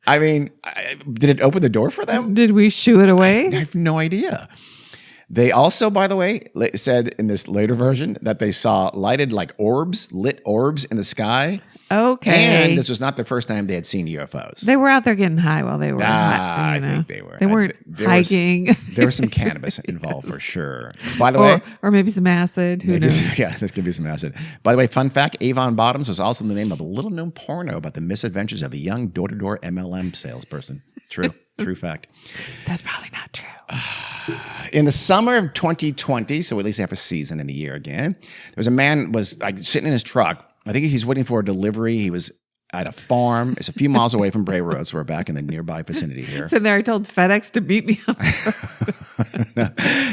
I mean, did it open the door for them? Did we shoo it away? I have no idea. They also, by the way, said in this later version that they saw lit orbs in the sky. Okay. And this was not the first time they had seen UFOs. They were out there getting high while they were I think they were. They weren't hiking. There was some cannabis involved for sure. By the way. Or maybe some acid. Who knows? Yeah, there could be some acid. By the way, fun fact, Avon Bottoms was also the name of a little-known porno about the misadventures of a young door-to-door MLM salesperson. True fact. That's probably not true. In the summer of 2020, so at least half a season in a year again, there was a man was sitting in his truck. I think he's waiting for a delivery. He was at a farm. It's a few miles away from Bray Road, so we're back in the nearby vicinity here. So there I told FedEx to meet me up.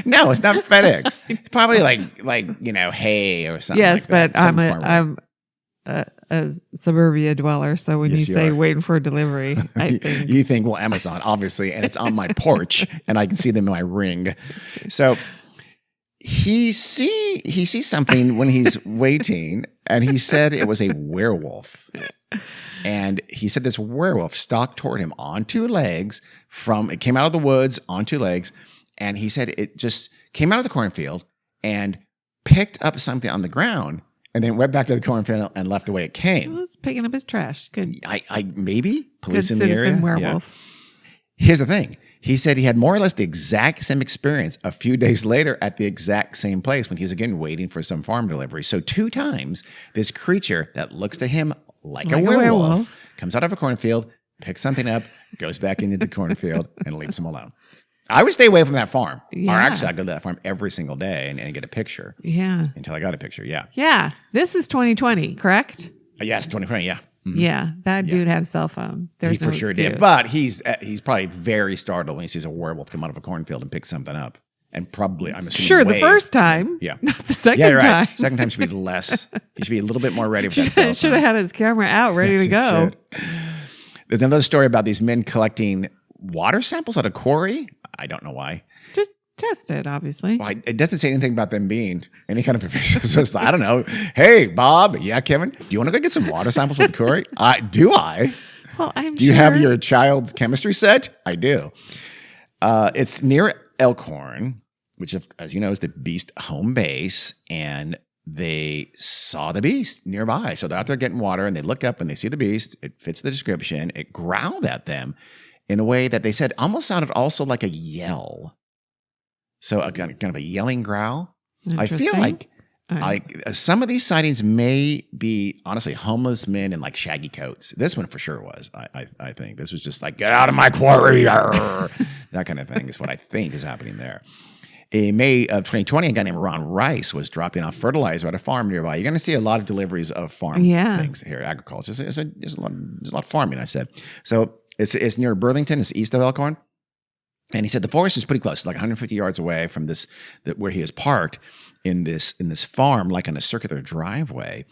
No, it's not FedEx. It's probably like hay or something. Yes, like that. But I'm a suburbia dweller, so when you say waiting for a delivery, I think you think, well, Amazon, obviously, and it's on my porch, and I can see them in my ring. So he sees something when he's waiting, and he said it was a werewolf. And he said this werewolf stalked toward him on 2 legs it came out of the woods on 2 legs, and he said it just came out of the cornfield and picked up something on the ground and then went back to the cornfield and left the way it He came. was picking up his trash. Good, I maybe good police in the citizen area. werewolf. Yeah. Here's the thing. He said he had more or less the exact same experience a few days later at the exact same place when he was again waiting for some farm delivery. So 2 times, this creature that looks to him like a werewolf comes out of a cornfield, picks something up, goes back into the cornfield, and leaves him alone. I would stay away from that farm. Yeah. Or actually, I'd go to that farm every single day and get a picture. Yeah. Until I got a picture, yeah. Yeah. This is 2020, correct? Yes, 2020, yeah. Mm-hmm. Yeah. That dude had a cell phone. There's He for no sure excuse. did. But he's probably very startled when he sees a werewolf come out of a cornfield and pick something up. And probably, I'm assuming, Sure, the wave. first time. Yeah. Not the second Yeah, you're right. time. Second time should be less. He should be a little bit more ready for that cell phone. Should have had his camera out, ready to go. There's another story about these men collecting water samples at a quarry. I don't know why. Just test it, obviously. Well, it doesn't say anything about them being any kind of official. So it's like, I don't know. Hey, Bob. Yeah, Kevin. Do you want to go get some water samples from the quarry? Do I? Well, Do you have your child's chemistry set? I do. It's near Elkhorn, which, as you know, is the Beast home base. And they saw the Beast nearby. So they're out there getting water and they look up and they see the Beast. It fits the description. It growled at them in a way that they said almost sounded also like a yell. So a kind of a yelling growl. I feel like some of these sightings may be honestly homeless men in like shaggy coats. This one for sure was. I think this was just like, get out of my quarry, that kind of thing is what I think is happening there. In May of 2020, a guy named Ron Rice was dropping off fertilizer at a farm nearby. You're going to see a lot of deliveries of farm things here, agriculture. There's a lot of farming, I said. So it's near Burlington. It's east of Elkhorn. And he said the forest is pretty close, it's like 150 yards away from where he is parked in this farm, like on a circular driveway.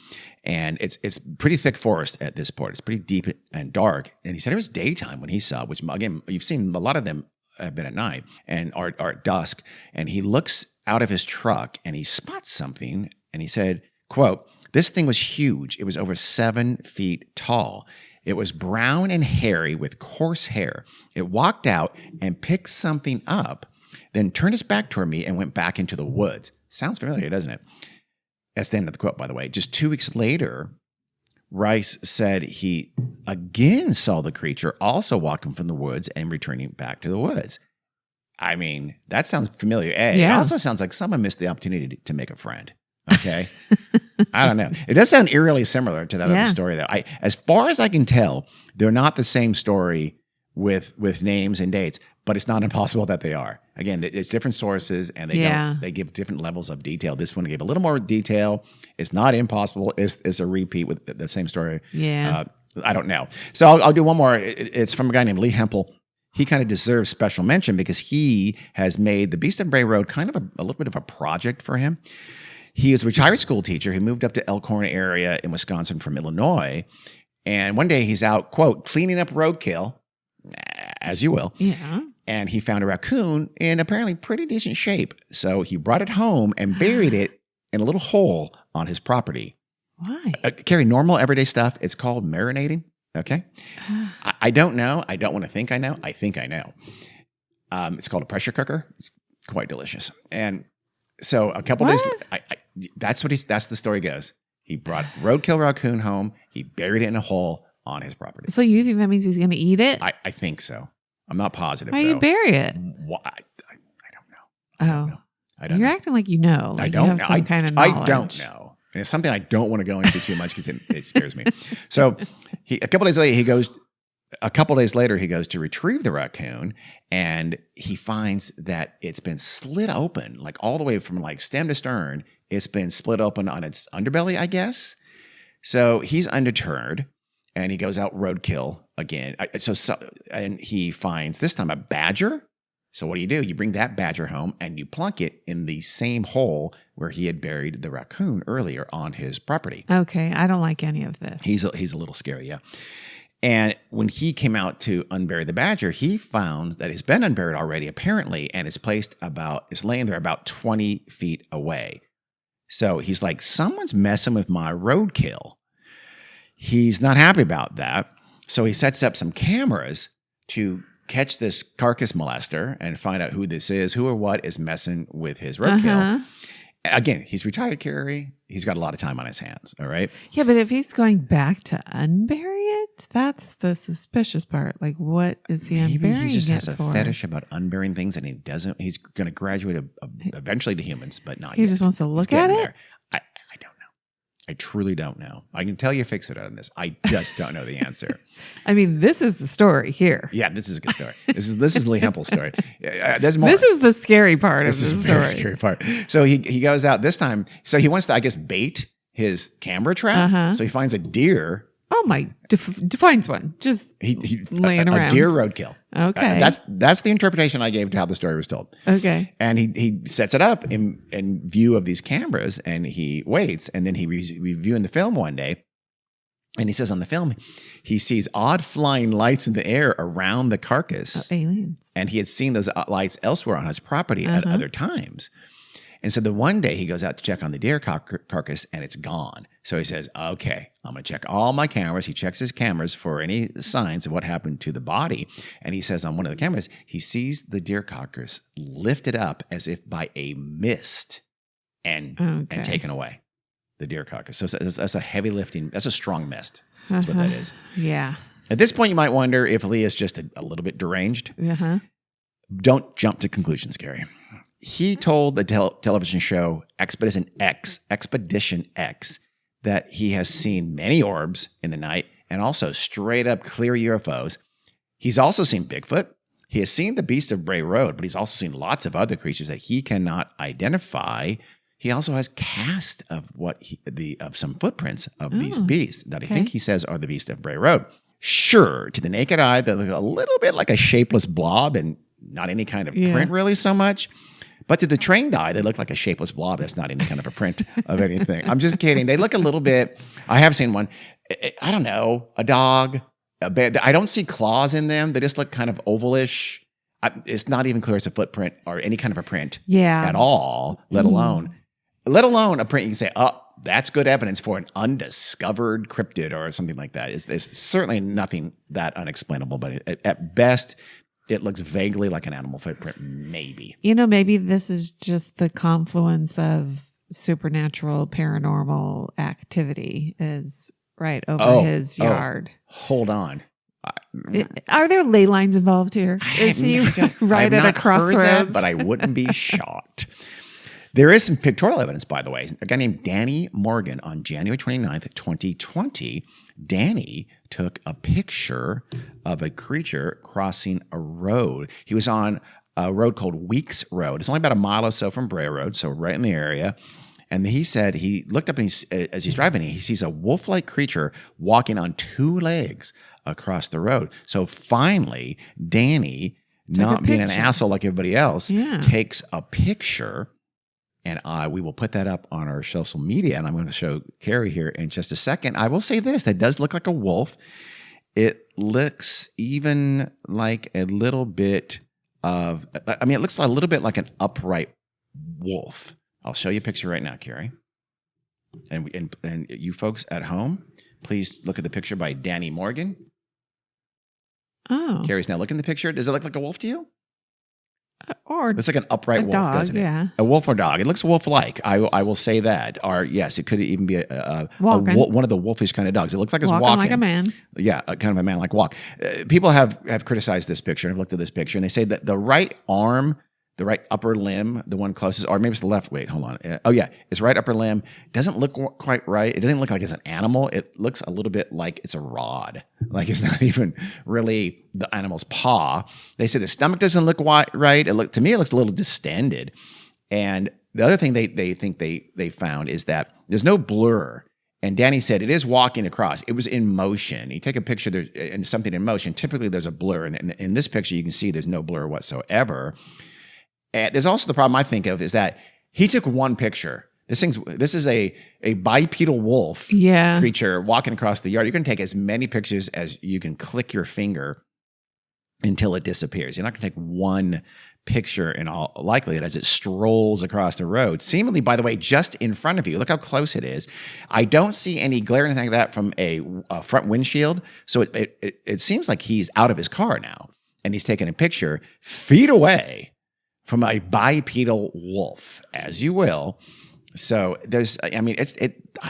And it's pretty thick forest at this point. It's pretty deep and dark. And he said it was daytime when he saw, which again, you've seen a lot of them have been at night and are at dusk. And he looks out of his truck and he spots something. And he said, quote, "This thing was huge. It was over 7 feet tall. It was brown and hairy with coarse hair. It walked out and picked something up, then turned its back toward me and went back into the woods." Sounds familiar, doesn't it? That's the end of the quote, by the way. Just 2 weeks later, Rice said he again saw the creature also walking from the woods and returning back to the woods. I mean, that sounds familiar. It also sounds like someone missed the opportunity to make a friend. Okay. I don't know. It does sound eerily similar to that other story, though. As far as I can tell, they're not the same story with names and dates, but it's not impossible that they are. Again, it's different sources, and they give different levels of detail. This one gave a little more detail. It's not impossible. It's a repeat with the same story. Yeah. I don't know. So I'll do one more. It's from a guy named Lee Hempel. He kind of deserves special mention because he has made the Beast of Bray Road kind of a little bit of a project for him. He is a retired school teacher who moved up to Elkhorn area in Wisconsin from Illinois. And one day he's out, quote, cleaning up roadkill, as you will. Yeah. And he found a raccoon in apparently pretty decent shape. So he brought it home and buried it in a little hole on his property. Why? Carrie, normal everyday stuff. It's called marinating. Okay. I don't know. I don't want to think I know. I think I know. It's called a pressure cooker. It's quite delicious. And so a couple days, that's the story goes. He brought roadkill raccoon home. He buried it in a hole on his property. So you think that means he's going to eat it? I think so. I'm not positive. Why do you bury it? I don't know. I don't know. You're acting like you know. Like I don't you have know. some kind of knowledge. I don't know. And it's something I don't want to go into too much because it scares me. So a couple days later, he goes to retrieve the raccoon, and he finds that it's been split open, like all the way from like stem to stern. It's been split open on its underbelly, I guess. So he's undeterred, and he goes out roadkill again. And he finds this time a badger. So what do? You bring that badger home and you plunk it in the same hole where he had buried the raccoon earlier on his property. Okay, I don't like any of this. He's a little scary, yeah. And when he came out to unbury the badger, he found that it's been unburied already, apparently, and it's laying there about 20 feet away. So he's like, someone's messing with my roadkill. He's not happy about that. So he sets up some cameras to catch this carcass molester and find out who this is, who or what is messing with his roadkill. Again, he's retired, Carrie. He's got a lot of time on his hands. All right. Yeah, but if he's going back to unbury it, that's the suspicious part. Like, what is he unburying Maybe he just has a for? fetish about unburying things, and he doesn't. He's going to graduate eventually to humans, but not He yet. just wants to He's look at getting it. there. I don't know. I truly don't know. I can tell you fix it on this. I just don't know the answer. I mean, this is the story here. Yeah, this is a good story. This is Lee Hempel's story. There's more. This is the scary part This of is the a story. very scary part. So he goes out this time. So he wants to, I guess, bait his camera trap. Uh-huh. So he finds a deer. Oh my! Defines one. Just He laying a around. deer roadkill. Okay. That's the interpretation I gave to how the story was told. okay. And he sets it up in view of these cameras, and he waits, and then he reviewing the film one day, and he says on the film he sees odd flying lights in the air around the carcass, Aliens. and he had seen those lights elsewhere on his property at other times. And so the one day he goes out to check on the deer carcass, and it's gone. So he says, okay, I'm going to check all my cameras. He checks his cameras for any signs of what happened to the body. And he says on one of the cameras, he sees the deer carcass lifted up as if by a mist and taken away, the deer carcass. So that's a heavy lifting. That's a strong mist. That's what that is. Yeah. At this point, you might wonder if Lee is just a little bit deranged. Uh-huh. Don't jump to conclusions, Gary. He told the television show Expedition X that he has seen many orbs in the night and also straight up clear UFOs. He's also seen Bigfoot. He has seen the Beast of Bray Road, but he's also seen lots of other creatures that he cannot identify. He also has cast of some footprints of these beasts that I think he says are the Beast of Bray Road. Sure, to the naked eye, they look a little bit like a shapeless blob and not any kind of print really so much. But to the trained eye, they look like a shapeless blob. That's not any kind of a print of anything. I'm just kidding. They look a little bit, I have seen one, I don't know, a dog, a bear. I don't see claws in them. They just look kind of ovalish. It's not even clear it's a footprint or any kind of a print at all, let alone a print you can say, oh, that's good evidence for an undiscovered cryptid or something like that. It's certainly nothing that unexplainable, but at best, it looks vaguely like an animal footprint, maybe. Maybe this is just the confluence of supernatural, paranormal activity is right over his yard. Hold on. Are there ley lines involved here? Is he right at a crossroads? Heard that, but I wouldn't be shocked. There is some pictorial evidence, by the way. A guy named Danny Morgan on January 29th, 2020, Danny took a picture of a creature crossing a road. He was on a road called Weeks Road. It's only about a mile or so from Bray Road, so right in the area. And he said he looked up and as he's driving, he sees a wolf-like creature walking on two legs across the road. So finally, Danny, not being an asshole like everybody else, takes a picture. And we will put that up on our social media. And I'm going to show Carrie here in just a second. I will say this, that does look like a wolf. It looks even like a little bit of, it looks a little bit like an upright wolf. I'll show you a picture right now, Carrie. And you folks at home, please look at the picture by Danny Morgan. Oh. Carrie's now looking at the picture. Does it look like a wolf to you? Or it's like an upright wolf, dog, doesn't it? A wolf or dog. It looks wolf-like. I will say that. Or yes, it could even be one of the wolfish kind of dogs. It looks like it's walking like a man. Yeah, kind of a man-like walk. People have criticized this picture and have looked at this picture, and they say that the right arm, the right upper limb, the one closest, or maybe it's the left. Wait, hold on. It's right upper limb. Doesn't look quite right. It doesn't look like it's an animal. It looks a little bit like it's a rod. Like it's not even really the animal's paw. They say the stomach doesn't look right. To me, it looks a little distended. And the other thing they think they found is that there's no blur. And Danny said it is walking across. It was in motion. You take a picture and something in motion. Typically, there's a blur. And in this picture, you can see there's no blur whatsoever. And there's also the problem I think of is that he took one picture. This is a bipedal wolf creature walking across the yard. You're going to take as many pictures as you can click your finger until it disappears. You're not going to take one picture in all likelihood as it strolls across the road, seemingly, by the way, just in front of you. Look how close it is. I don't see any glare or anything like that from a front windshield. So it seems like he's out of his car now, and he's taking a picture feet away from a bipedal wolf, as you will. So there's, I mean, it's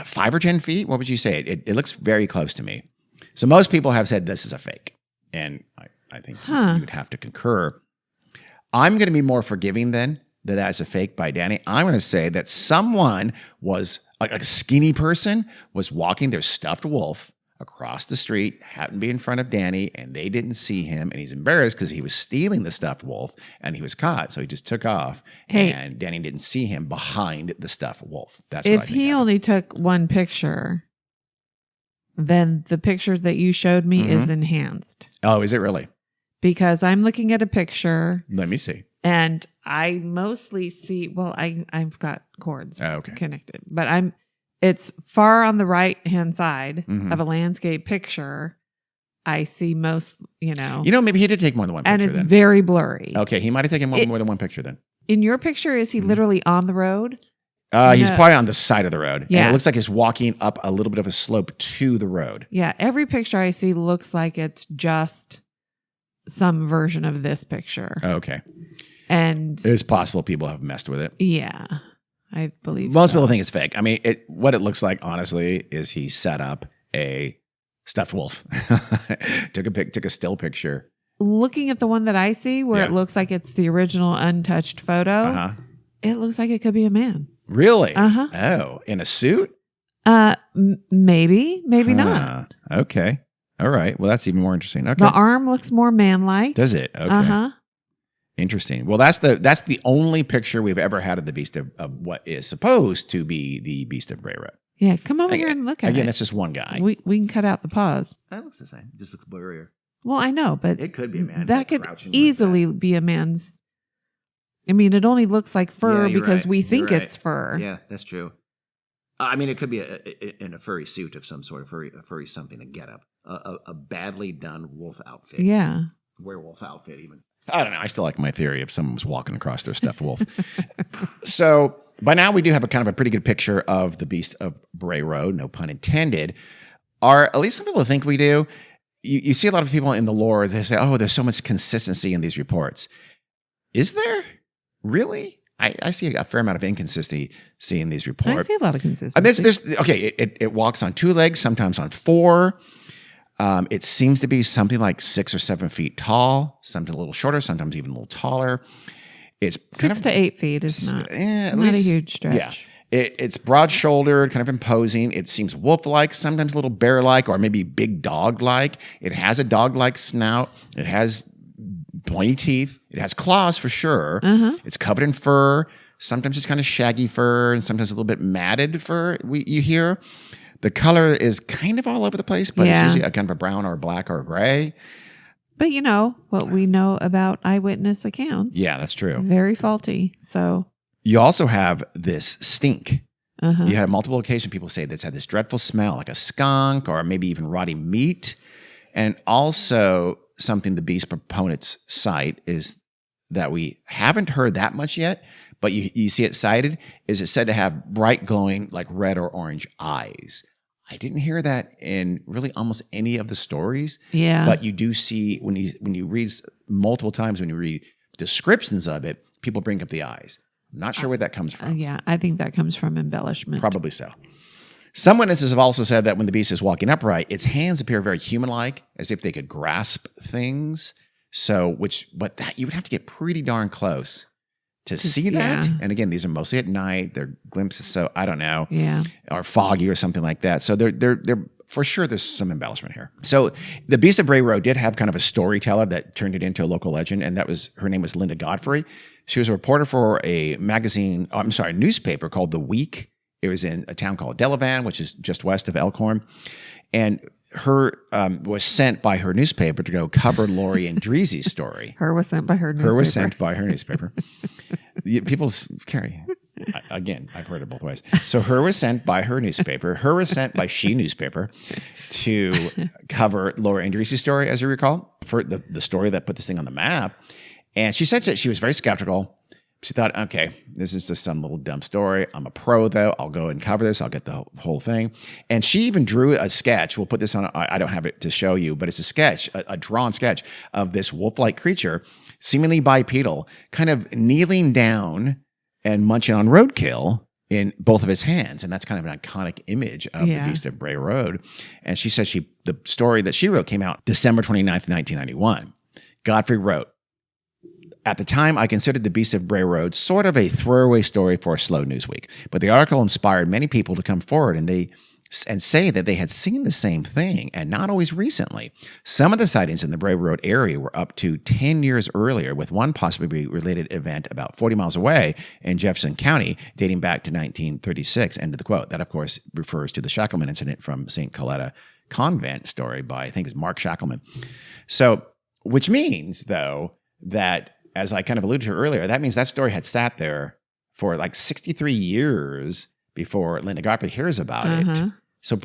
5 or 10 feet. What would you say? It looks very close to me. So most people have said this is a fake. And I think you would have to concur. I'm going to be more forgiving then that that's a fake by Danny. I'm going to say that someone was, like a skinny person, was walking their stuffed wolf across the street, happened to be in front of Danny, and they didn't see him, and he's embarrassed because he was stealing the stuffed wolf, and he was caught, so he just took off, and Danny didn't see him behind the stuffed wolf. That's what I think if he only took one picture, then the picture that you showed me is enhanced. Oh, is it really? Because I'm looking at a picture. Let me see. And I mostly see, well, I've got cords connected, but it's far on the right-hand side of a landscape picture. I see most, maybe he did take more than one picture. And it's very blurry. Okay, he might have taken more than one picture then. In your picture, is he literally on the road? He's probably on the side of the road. Yeah. And it looks like he's walking up a little bit of a slope to the road. Yeah, every picture I see looks like it's just some version of this picture. Okay. And it's possible people have messed with it. Yeah, I believe most people think it's fake. I mean, what it looks like, honestly, is he set up a stuffed wolf. took a still picture. Looking at the one that I see where it looks like it's the original untouched photo, it looks like it could be a man. Really? Oh, in a suit? Maybe not. Okay. All right. Well, that's even more interesting. Okay. The arm looks more man-like. Does it? Okay. Interesting. Well, that's the only picture we've ever had of the Beast of what is supposed to be the Beast of Bray Road. Yeah, come over here and look at it. Again, that's just one guy. We can cut out the pause. That looks the same. It just looks blurrier. Well, I know, but it could be a man. That could easily be a man's. I mean, it only looks like fur because we think it's fur. Yeah, that's true. I mean, it could be in a furry suit of some sort, a furry something, a getup, a badly done wolf outfit. Yeah, werewolf outfit even. I don't know. I still like my theory if someone was walking across their stuffed wolf. So by now we do have a kind of a pretty good picture of the Beast of Bray Road, no pun intended. Or at least some people think we do. You see a lot of people in the lore, they say, oh, there's so much consistency in these reports. Is there? Really? I see a fair amount of inconsistency in these reports. I see a lot of consistency. It walks on 2 legs, sometimes on 4. It seems to be something like 6 or 7 feet tall, something a little shorter, sometimes even a little taller. It's 6 to 8 feet is not a huge stretch. Yeah. It's broad-shouldered, kind of imposing. It seems wolf-like, sometimes a little bear-like, or maybe big dog-like. It has a dog-like snout. It has pointy teeth. It has claws for sure. It's covered in fur. Sometimes it's kind of shaggy fur, and sometimes a little bit matted fur. You hear. The color is kind of all over the place, but it's usually a kind of a brown or a black or a gray. But what we know about eyewitness accounts. Yeah, that's true. Very faulty. So you also have this stink. You had multiple occasions people say that's had this dreadful smell, like a skunk or maybe even rotting meat. And also something the beast proponents cite is that we haven't heard that much yet, but you see it cited, is it's said to have bright glowing like red or orange eyes. I didn't hear that in really almost any of the stories. Yeah. But you do see when you read multiple times, when you read descriptions of it, people bring up the eyes. I'm not sure where that comes from. Yeah, I think that comes from embellishment. Probably so. Some witnesses have also said that when the beast is walking upright, its hands appear very human-like, as if they could grasp things. But that you would have to get pretty darn close to see that. And again, these are mostly at night. They're glimpses, so I don't know. Yeah. Or foggy or something like that. So they're for sure there's some embellishment here. So the Beast of Bray Road did have kind of a storyteller that turned it into a local legend, and her name was Linda Godfrey. She was a reporter for a newspaper called The Week. It was in a town called Delavan, which is just west of Elkhorn. And her was sent by her newspaper to go cover Lori and Dreezy's story. Her was sent by her newspaper. Her was sent by her newspaper. People carry. Again, I've heard it both ways. So her was sent by her newspaper. Her was sent by She newspaper to cover Lori and Dreezy's story, as you recall, for the story that put this thing on the map. And she said that she was very skeptical. She thought, okay, this is just some little dumb story. I'm a pro, though. I'll go and cover this. I'll get the whole thing. And she even drew a sketch. We'll put this on. I don't have it to show you, but it's a sketch, a drawn sketch of this wolf-like creature, seemingly bipedal, kind of kneeling down and munching on roadkill in both of his hands. And that's kind of an iconic image of the Beast of Bray Road. And she said the story that she wrote came out December 29th, 1991. Godfrey wrote, "At the time, I considered the Beast of Bray Road sort of a throwaway story for a slow news week. But the article inspired many people to come forward and say that they had seen the same thing, and not always recently. Some of the sightings in the Bray Road area were up to 10 years earlier, with one possibly related event about 40 miles away in Jefferson County, dating back to 1936. End of the quote. That, of course, refers to the Shackleman incident from St. Coletta Convent story by, I think it's Mark Shackleman. So, which means, though, that, as I kind of alluded to earlier, that means that story had sat there for like 63 years before Linda Godfrey hears about it. So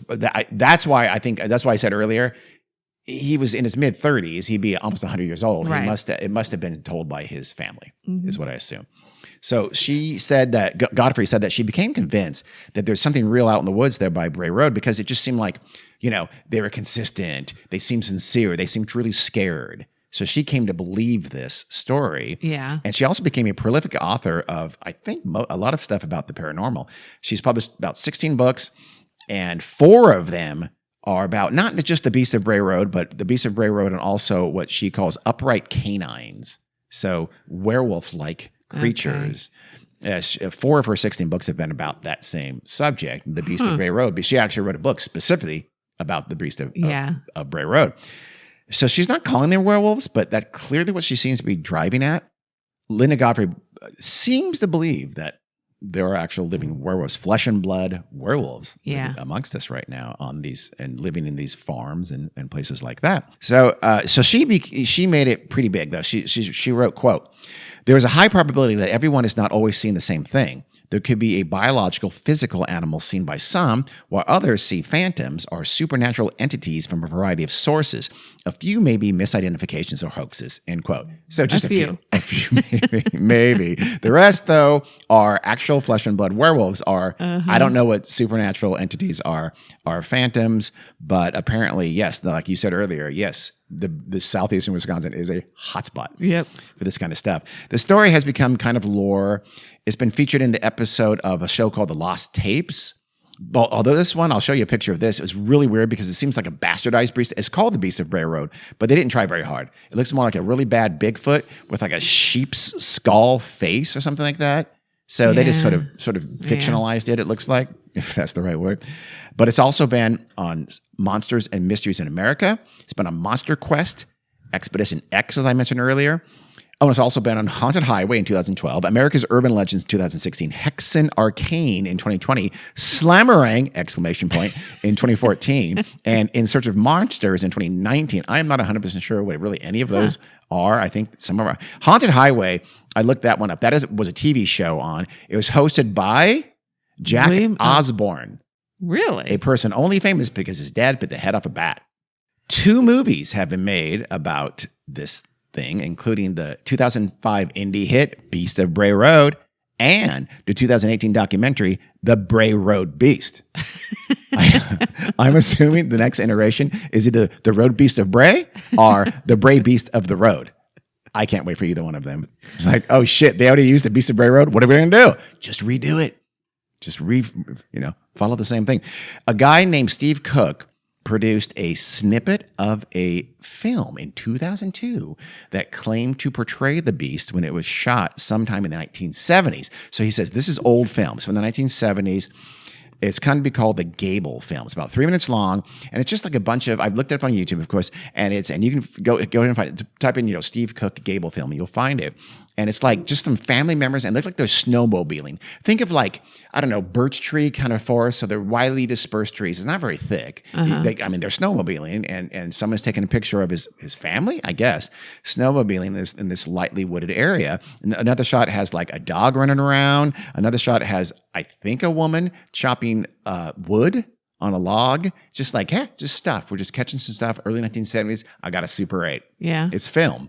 that's why I said earlier, he was in his mid 30s. He'd be almost 100 years old. Right. It must have been told by his family, is what I assume. So she said that Godfrey said that she became convinced that there's something real out in the woods there by Bray Road, because it just seemed like, they were consistent. They seemed sincere. They seemed really scared. So she came to believe this story. Yeah. And she also became a prolific author of, I think, a lot of stuff about the paranormal. She's published about 16 books, and 4 of them are about not just the Beast of Bray Road, but the Beast of Bray Road and also what she calls upright canines. So werewolf-like creatures. Okay. 4 of her 16 books have been about that same subject, the Beast of Bray Road. But she actually wrote a book specifically about the Beast of Bray Road. So she's not calling them werewolves, but that's clearly what she seems to be driving at. Linda Godfrey seems to believe that there are actual living werewolves, flesh and blood werewolves amongst us right now on these and living in these farms and places like that. So she made it pretty big, though. She wrote, quote, "There is a high probability that everyone is not always seeing the same thing. There could be a biological, physical animal seen by some, while others see phantoms or supernatural entities from a variety of sources. A few may be misidentifications or hoaxes," end quote. So just a few maybe. The rest, though, are actual flesh and blood werewolves. I don't know what supernatural entities are phantoms, but apparently, yes, like you said earlier, yes, the southeastern Wisconsin is a hotspot for this kind of stuff. The story has become kind of lore. It's been featured in the episode of a show called The Lost Tapes. But although this one, I'll show you a picture of this. It was really weird because it seems like a bastardized beast. It's called the Beast of Bray Road, but they didn't try very hard. It looks more like a really bad Bigfoot with like a sheep's skull face or something like that. So they just sort of fictionalized it looks like, if that's the right word. But it's also been on Monsters and Mysteries in America. It's been on Monster Quest, Expedition X, as I mentioned earlier. Oh, it's also been on Haunted Highway in 2012, America's Urban Legends 2016, Hexen Arcane in 2020, Slammerang, ! In 2014, and In Search of Monsters in 2019. I am not 100% sure what really any of those are. I think some of them are. Haunted Highway, I looked that one up. That was a TV show on. It was hosted by Jack Osborne. Really? A person only famous because his dad bit the head off a bat. 2 movies have been made about this thing, including the 2005 indie hit Beast of Bray Road and the 2018 documentary The Bray Road Beast. I'm assuming the next iteration is either the Road Beast of Bray or the Bray Beast of the Road. I can't wait for either one of them. It's like, oh shit, they already used the Beast of Bray Road. What are we going to do? Just redo it. Just follow the same thing. A guy named Steve Cook produced a snippet of a film in 2002 that claimed to portray the beast when it was shot sometime in the 1970s. So he says this is old films from the 1970s. It's kind of be called the Gable film. It's about 3 minutes long, and it's just like a bunch of. I've looked it up on YouTube, of course, and you can go ahead and find it. Type in Steve Cook Gable film, and you'll find it. And it's like just some family members, and they look like they're snowmobiling. Think of like, I don't know, birch tree kind of forest. So they're widely dispersed trees. It's not very thick. They're snowmobiling, and someone's taking a picture of his family, I guess, snowmobiling in this lightly wooded area. And another shot has like a dog running around. Another shot has, I think, a woman chopping wood on a log. Just like, just stuff. We're just catching some stuff. Early 1970s. I got a Super 8. Yeah. It's film.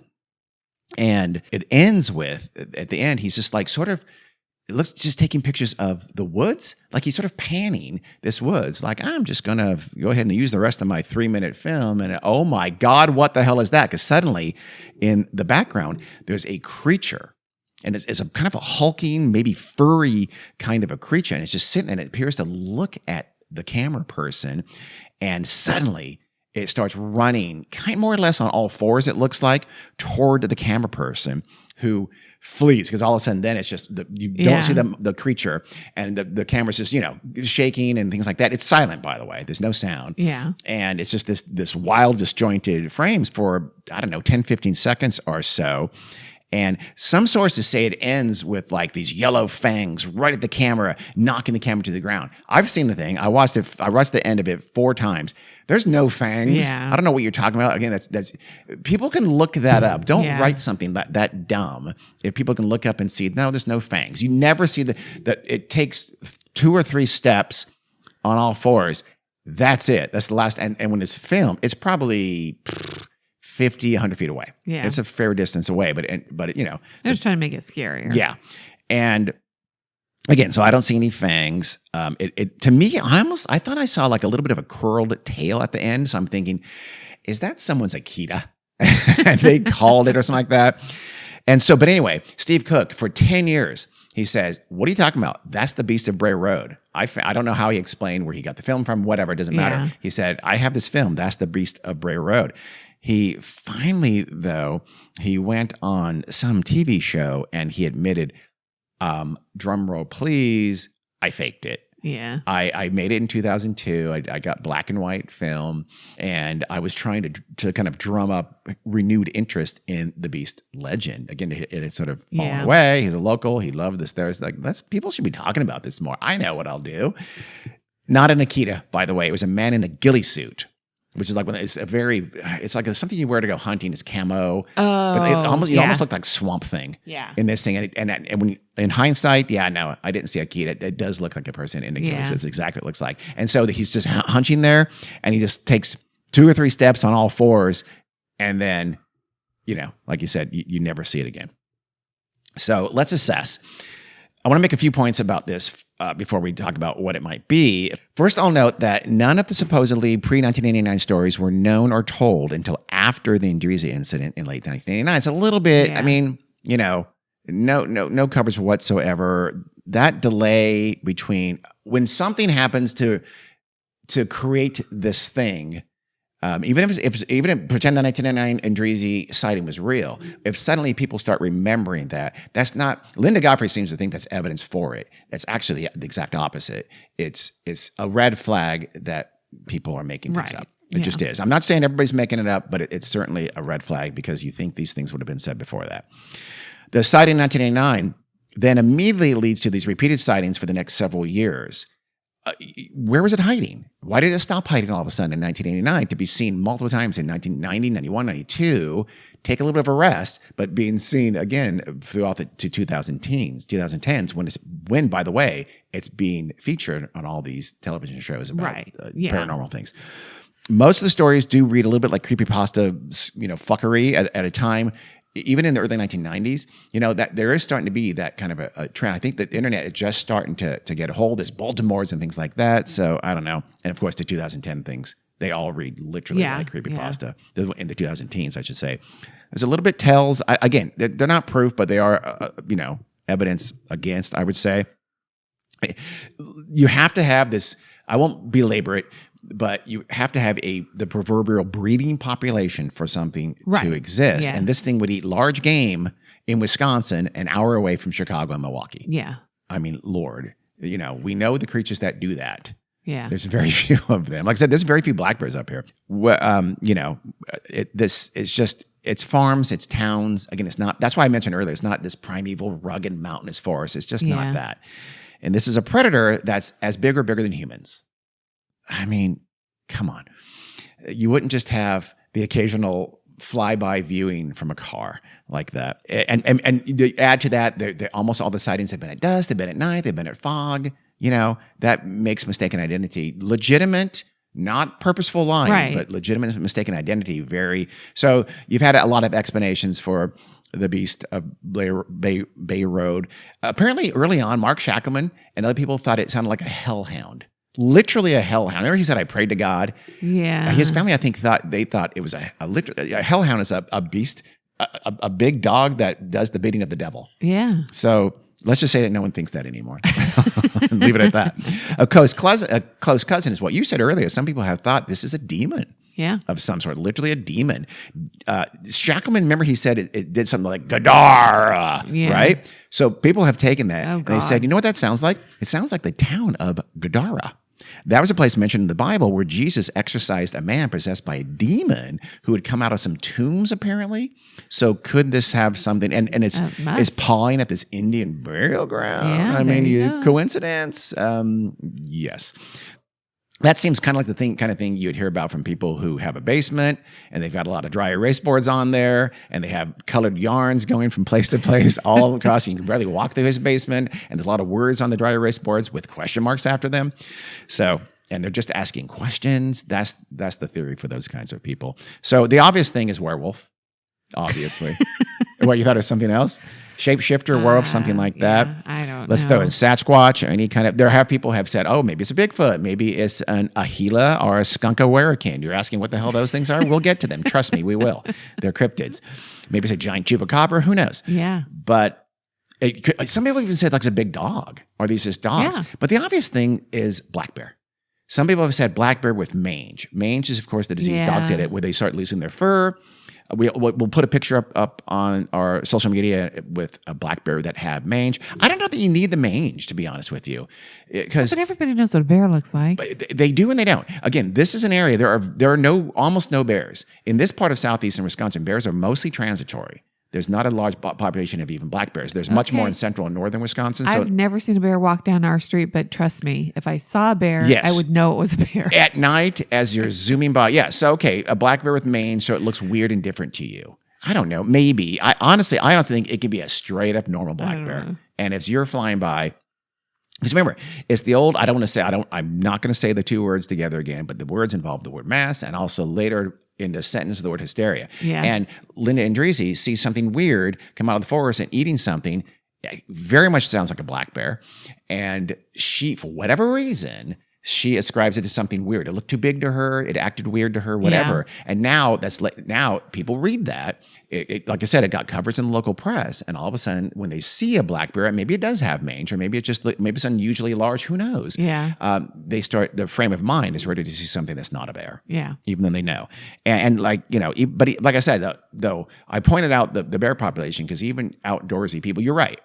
And it ends with, at the end, he's just like just taking pictures of the woods. Like he's sort of panning this woods. Like, I'm just going to go ahead and use the rest of my 3-minute film. And oh my God, what the hell is that? Because suddenly in the background, there's a creature And it's a kind of a hulking, maybe furry kind of a creature. And it's just sitting there, and it appears to look at the camera person. And suddenly it starts running kind of more or less on all fours, it looks like, toward the camera person, who flees, because all of a sudden then it's just you don't see the creature, and the camera's just shaking and things like that. It's silent, by the way. There's no sound. Yeah. And it's just this wild, disjointed frames for, I don't know, 10, 15 seconds or so. And some sources say it ends with like these yellow fangs right at the camera, knocking the camera to the ground. I've seen the thing. I watched the end of it 4 times. There's no fangs. Yeah. I don't know what you're talking about. Again, that's people can look that up. Don't write something that dumb. If people can look up and see, no, there's no fangs. You never see that. It takes 2 or 3 steps on all fours. That's it. That's the last. And when it's filmed, it's probably 50, 100 feet away. Yeah. It's a fair distance away, but they're just trying to make it scarier. Yeah. And again, so I don't see any fangs. To me, I thought I saw like a little bit of a curled tail at the end. So I'm thinking, is that someone's Akita? And they called it or something like that. And so, but anyway, Steve Cook, for 10 years, he says, what are you talking about? That's the Beast of Bray Road. I don't know how he explained where he got the film from, whatever, it doesn't matter. He said, I have this film. That's the Beast of Bray Road. He finally, though, he went on some TV show and he admitted, drum roll, please, I faked it. Yeah. I made it in 2002. I got black and white film, and I was trying to kind of drum up renewed interest in the Beast legend. Again, it had sort of fallen away. He's a local. He loved this. There's like, people should be talking about this more. I know what I'll do. Not an Akita, by the way. It was a man in a ghillie suit, which is like when it's like something you wear to go hunting. It's camo. Oh, but it almost looked like Swamp Thing. Yeah. In this thing, and when in hindsight, no, I didn't see Akita. It does look like a person in a ghillie. That's exactly what it looks like. And so he's just hunching there, and he just takes 2 or 3 steps on all fours, and then, like you said, you never see it again. So let's assess. I want to make a few points about this before we talk about what it might be. First, I'll note that none of the supposedly pre-1989 stories were known or told until after the Andreezy incident in late 1989. It's a little bit, I mean, no coverage whatsoever. That delay between when something happens to create this thing, even if pretend the 1999 Andreezy sighting was real, if suddenly people start remembering that's not. Linda Godfrey seems to think that's evidence for it. That's actually the exact opposite. It's a red flag that people are making things up. It just is. I'm not saying everybody's making it up, but it's certainly a red flag because you think these things would have been said before that. The sighting in 1989 then immediately leads to these repeated sightings for the next several years. Where was it hiding? Why did it stop hiding all of a sudden in 1989 to be seen multiple times in 1990, 91, 92, take a little bit of a rest, but being seen again throughout the 2010s when, by the way, it's being featured on all these television shows about paranormal things. Most of the stories do read a little bit like creepypasta, fuckery at a time. Even in the early 1990s, that there is starting to be that kind of a trend. I think that the internet is just starting to get a hold. There's Baltimore's and things like that. So I don't know. And of course, the 2010 things, they all read literally like creepypasta. In the 2010s, I should say. There's a little bit tells. Again, they're not proof, but they are, evidence against, I would say. You have to have this, I won't belabor it, but you have to have the proverbial breeding population for something to exist. Yeah. And this thing would eat large game in Wisconsin, an hour away from Chicago and Milwaukee. Yeah. I mean, Lord, we know the creatures that do that. Yeah. There's very few of them. Like I said, there's very few black bears up here. It's farms, it's towns. Again, it's not, that's why I mentioned earlier, it's not this primeval, rugged, mountainous forest. It's just not that. And this is a predator that's as big or bigger than humans. I mean, come on. You wouldn't just have the occasional flyby viewing from a car like that. And to add to that, almost all the sightings have been at dusk, they've been at night, they've been at fog. That makes mistaken identity legitimate, not purposeful lying, but legitimate mistaken identity. So you've had a lot of explanations for the Beast of Bray Road. Apparently early on, Mark Shackleman and other people thought it sounded like a hellhound. Literally a hellhound. Remember he said, I prayed to God? Yeah. His family, I think, thought it was a hellhound is a beast a big dog that does the bidding of the devil. Yeah. So let's just say that no one thinks that anymore. Leave it at that. A close cousin is what you said earlier. Some people have thought this is a demon. Yeah. Of some sort, literally a demon. Shackleman, remember he said it did something like Gadara, right? So people have taken that and they said, you know what that sounds like? It sounds like the town of Gadara. That was a place mentioned in the Bible where Jesus exorcised a man possessed by a demon who had come out of some tombs, apparently. So could this have something? And it's pawing at this Indian burial ground. Yeah, I mean, coincidence? Yes. That seems kind of like the kind of thing you'd hear about from people who have a basement and they've got a lot of dry erase boards on there and they have colored yarns going from place to place all across. You can barely walk through his basement and there's a lot of words on the dry erase boards with question marks after them. So, and they're just asking questions. That's the theory for those kinds of people. So the obvious thing is werewolf, obviously. What, you thought it was something else? Shapeshifter, werewolf, something like that. I don't know. Let's throw in Sasquatch or any kind of. People have said, oh, maybe it's a Bigfoot, maybe it's an Ahila or a Skunkawarakin. You're asking what the hell those things are? We'll get to them. Trust me, we will. They're cryptids. Maybe it's a giant chupacabra. Who knows? Yeah. But some people even said like it's a big dog. Or these just dogs? Yeah. But the obvious thing is black bear. Some people have said black bear with mange. Mange is, of course, the disease dogs get it where they start losing their fur. We'll put a picture up on our social media with a black bear that have mange. I don't know that you need the mange, to be honest with you, because everybody knows what a bear looks like. They do and they don't. Again, this is an area there are almost no bears in this part of southeastern Wisconsin. Bears are mostly transitory. There's not a large population of even black bears. There's much more in central and northern Wisconsin. I've never seen a bear walk down our street, but trust me, if I saw a bear, I would know it was a bear. At night, as you're zooming by, a black bear with mange, so it looks weird and different to you. I don't know, maybe. I honestly think it could be a straight up normal black bear. And as you're flying by, because remember, it's the old, I'm not going to say the two words together again, but the words involve the word mass and also later in the sentence the word hysteria. Yeah. And Linda Andresi sees something weird come out of the forest and eating something. Very much sounds like a black bear. And she, for whatever reason, she ascribes it to something weird. It looked too big to her. It acted weird to her, whatever. Yeah. And now people read that. Like I said, it got coverage in the local press. And all of a sudden, when they see a black bear, maybe it does have mange, or maybe it's unusually large. Who knows? Yeah. The frame of mind is ready to see something that's not a bear. Yeah. Even though they know. And like I said, though, I pointed out the bear population because even outdoorsy people, you're right.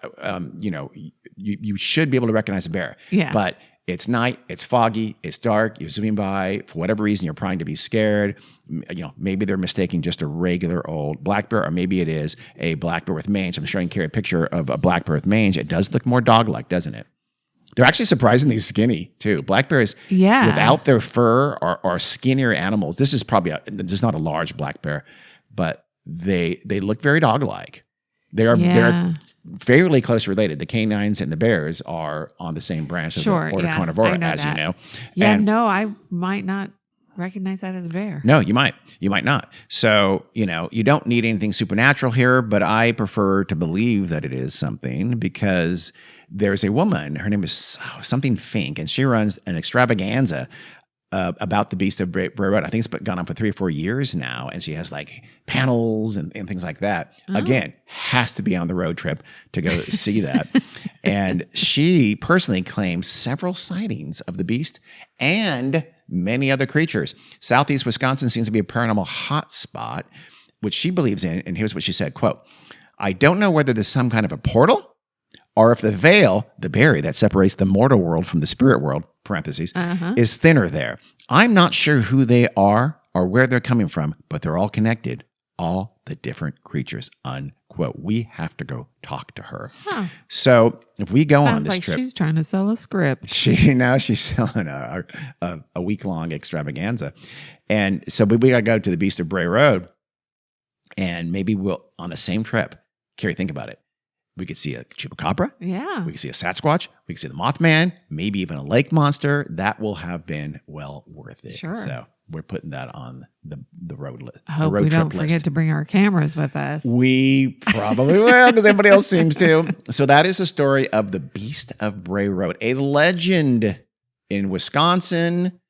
You should be able to recognize a bear. Yeah. But it's night, it's foggy, it's dark, you're zooming by. For whatever reason, you're trying to be scared. Maybe they're mistaking just a regular old black bear, or maybe it is a black bear with mange. I'm showing Carrie a picture of a black bear with mange. It does look more dog-like, doesn't it? They're actually surprisingly skinny, too. Black bears, without their fur, are skinnier animals. This is probably just not a large black bear, but they look very dog-like. They're fairly close related. The canines and the bears are on the same branch of the order Carnivora, as you know. Yeah, I might not recognize that as a bear. No, you might not. So, you don't need anything supernatural here, but I prefer to believe that it is something because there's a woman, her name is something Fink, and she runs an extravaganza about the Beast of Bray Road. I think it's gone on for 3 or 4 years now, and she has like panels and things like that. Oh. Again, has to be on the road trip to go see that. And she personally claims several sightings of the beast and many other creatures. Southeast Wisconsin seems to be a paranormal hotspot, which she believes in. And here's what she said, quote, "I don't know whether there's some kind of a portal or if the veil, the barrier that separates the mortal world from the spirit world, parentheses, is thinner there. I'm not sure who they are or where they're coming from, but they're all connected. All the different creatures," unquote. We have to go talk to her. Huh. So if we go on this trip, she's trying to sell a script. She's selling a week-long extravaganza. And so we got to go to the Beast of Bray Road, and maybe we'll, on the same trip, Carrie, think about it. We could see a chupacabra. Yeah. We could see a Sasquatch. We could see the Mothman, maybe even a lake monster. That will have been well worth it. Sure. So we're putting that on the road list. I hope we don't forget to bring our cameras with us. We probably will because everybody else seems to. So that is the story of the Beast of Bray Road, a legend in Wisconsin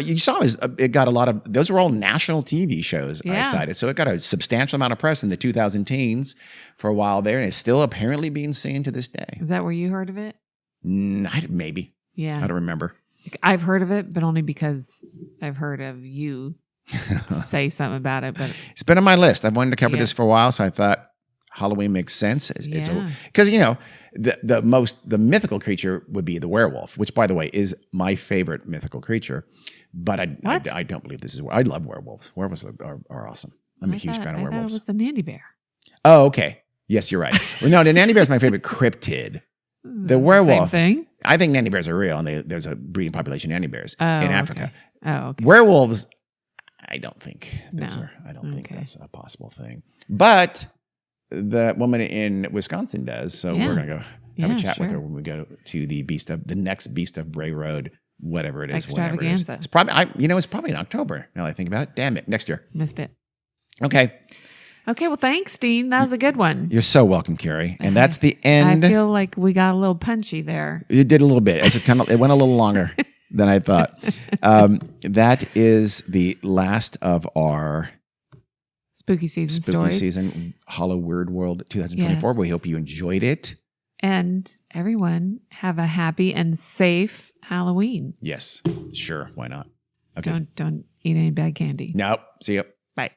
You saw it got a lot of, those were all national TV shows I Yeah. cited. So it got a substantial amount of press in the 2000 teens for a while there. And it's still apparently being seen to this day. Is that where you heard of it? Maybe. Yeah. I don't remember. I've heard of it, but only because I've heard of you say something about it. But it's been on my list. I've wanted to cover this for a while. So I thought Halloween makes sense. Because, you know, the mythical creature would be the werewolf, which, by the way, is my favorite mythical creature. But I don't believe this is. I love werewolves. Werewolves are awesome. I'm a huge fan of werewolves. I thought it was the Nandy Bear. Oh, okay. Yes, you're right. Well, no, the Nandy Bear is my favorite cryptid. The werewolf. Same thing. I think Nandy Bears are real, and there's a breeding population of Nandy Bears in Africa. Okay. Oh, okay. Werewolves, I don't think I don't think that's a possible thing. But the woman in Wisconsin does, so we're gonna go have a chat with her when we go to the next Beast of Bray Road, whatever it is. Extravaganza. It's probably it's probably in October. Now that I think about it, damn it, next year. Missed it. Okay. Okay, well, thanks, Dean. That was a good one. You're so welcome, Carrie. And that's the end. I feel like we got a little punchy there. You did a little bit. It went a little longer than I thought. That is the last of our Spooky stories. Hollow Weird World 2024. Yes. We hope you enjoyed it. And everyone have a happy and safe Halloween. Yes, sure. Why not? Okay. Don't eat any bad candy. Nope. See you. Bye.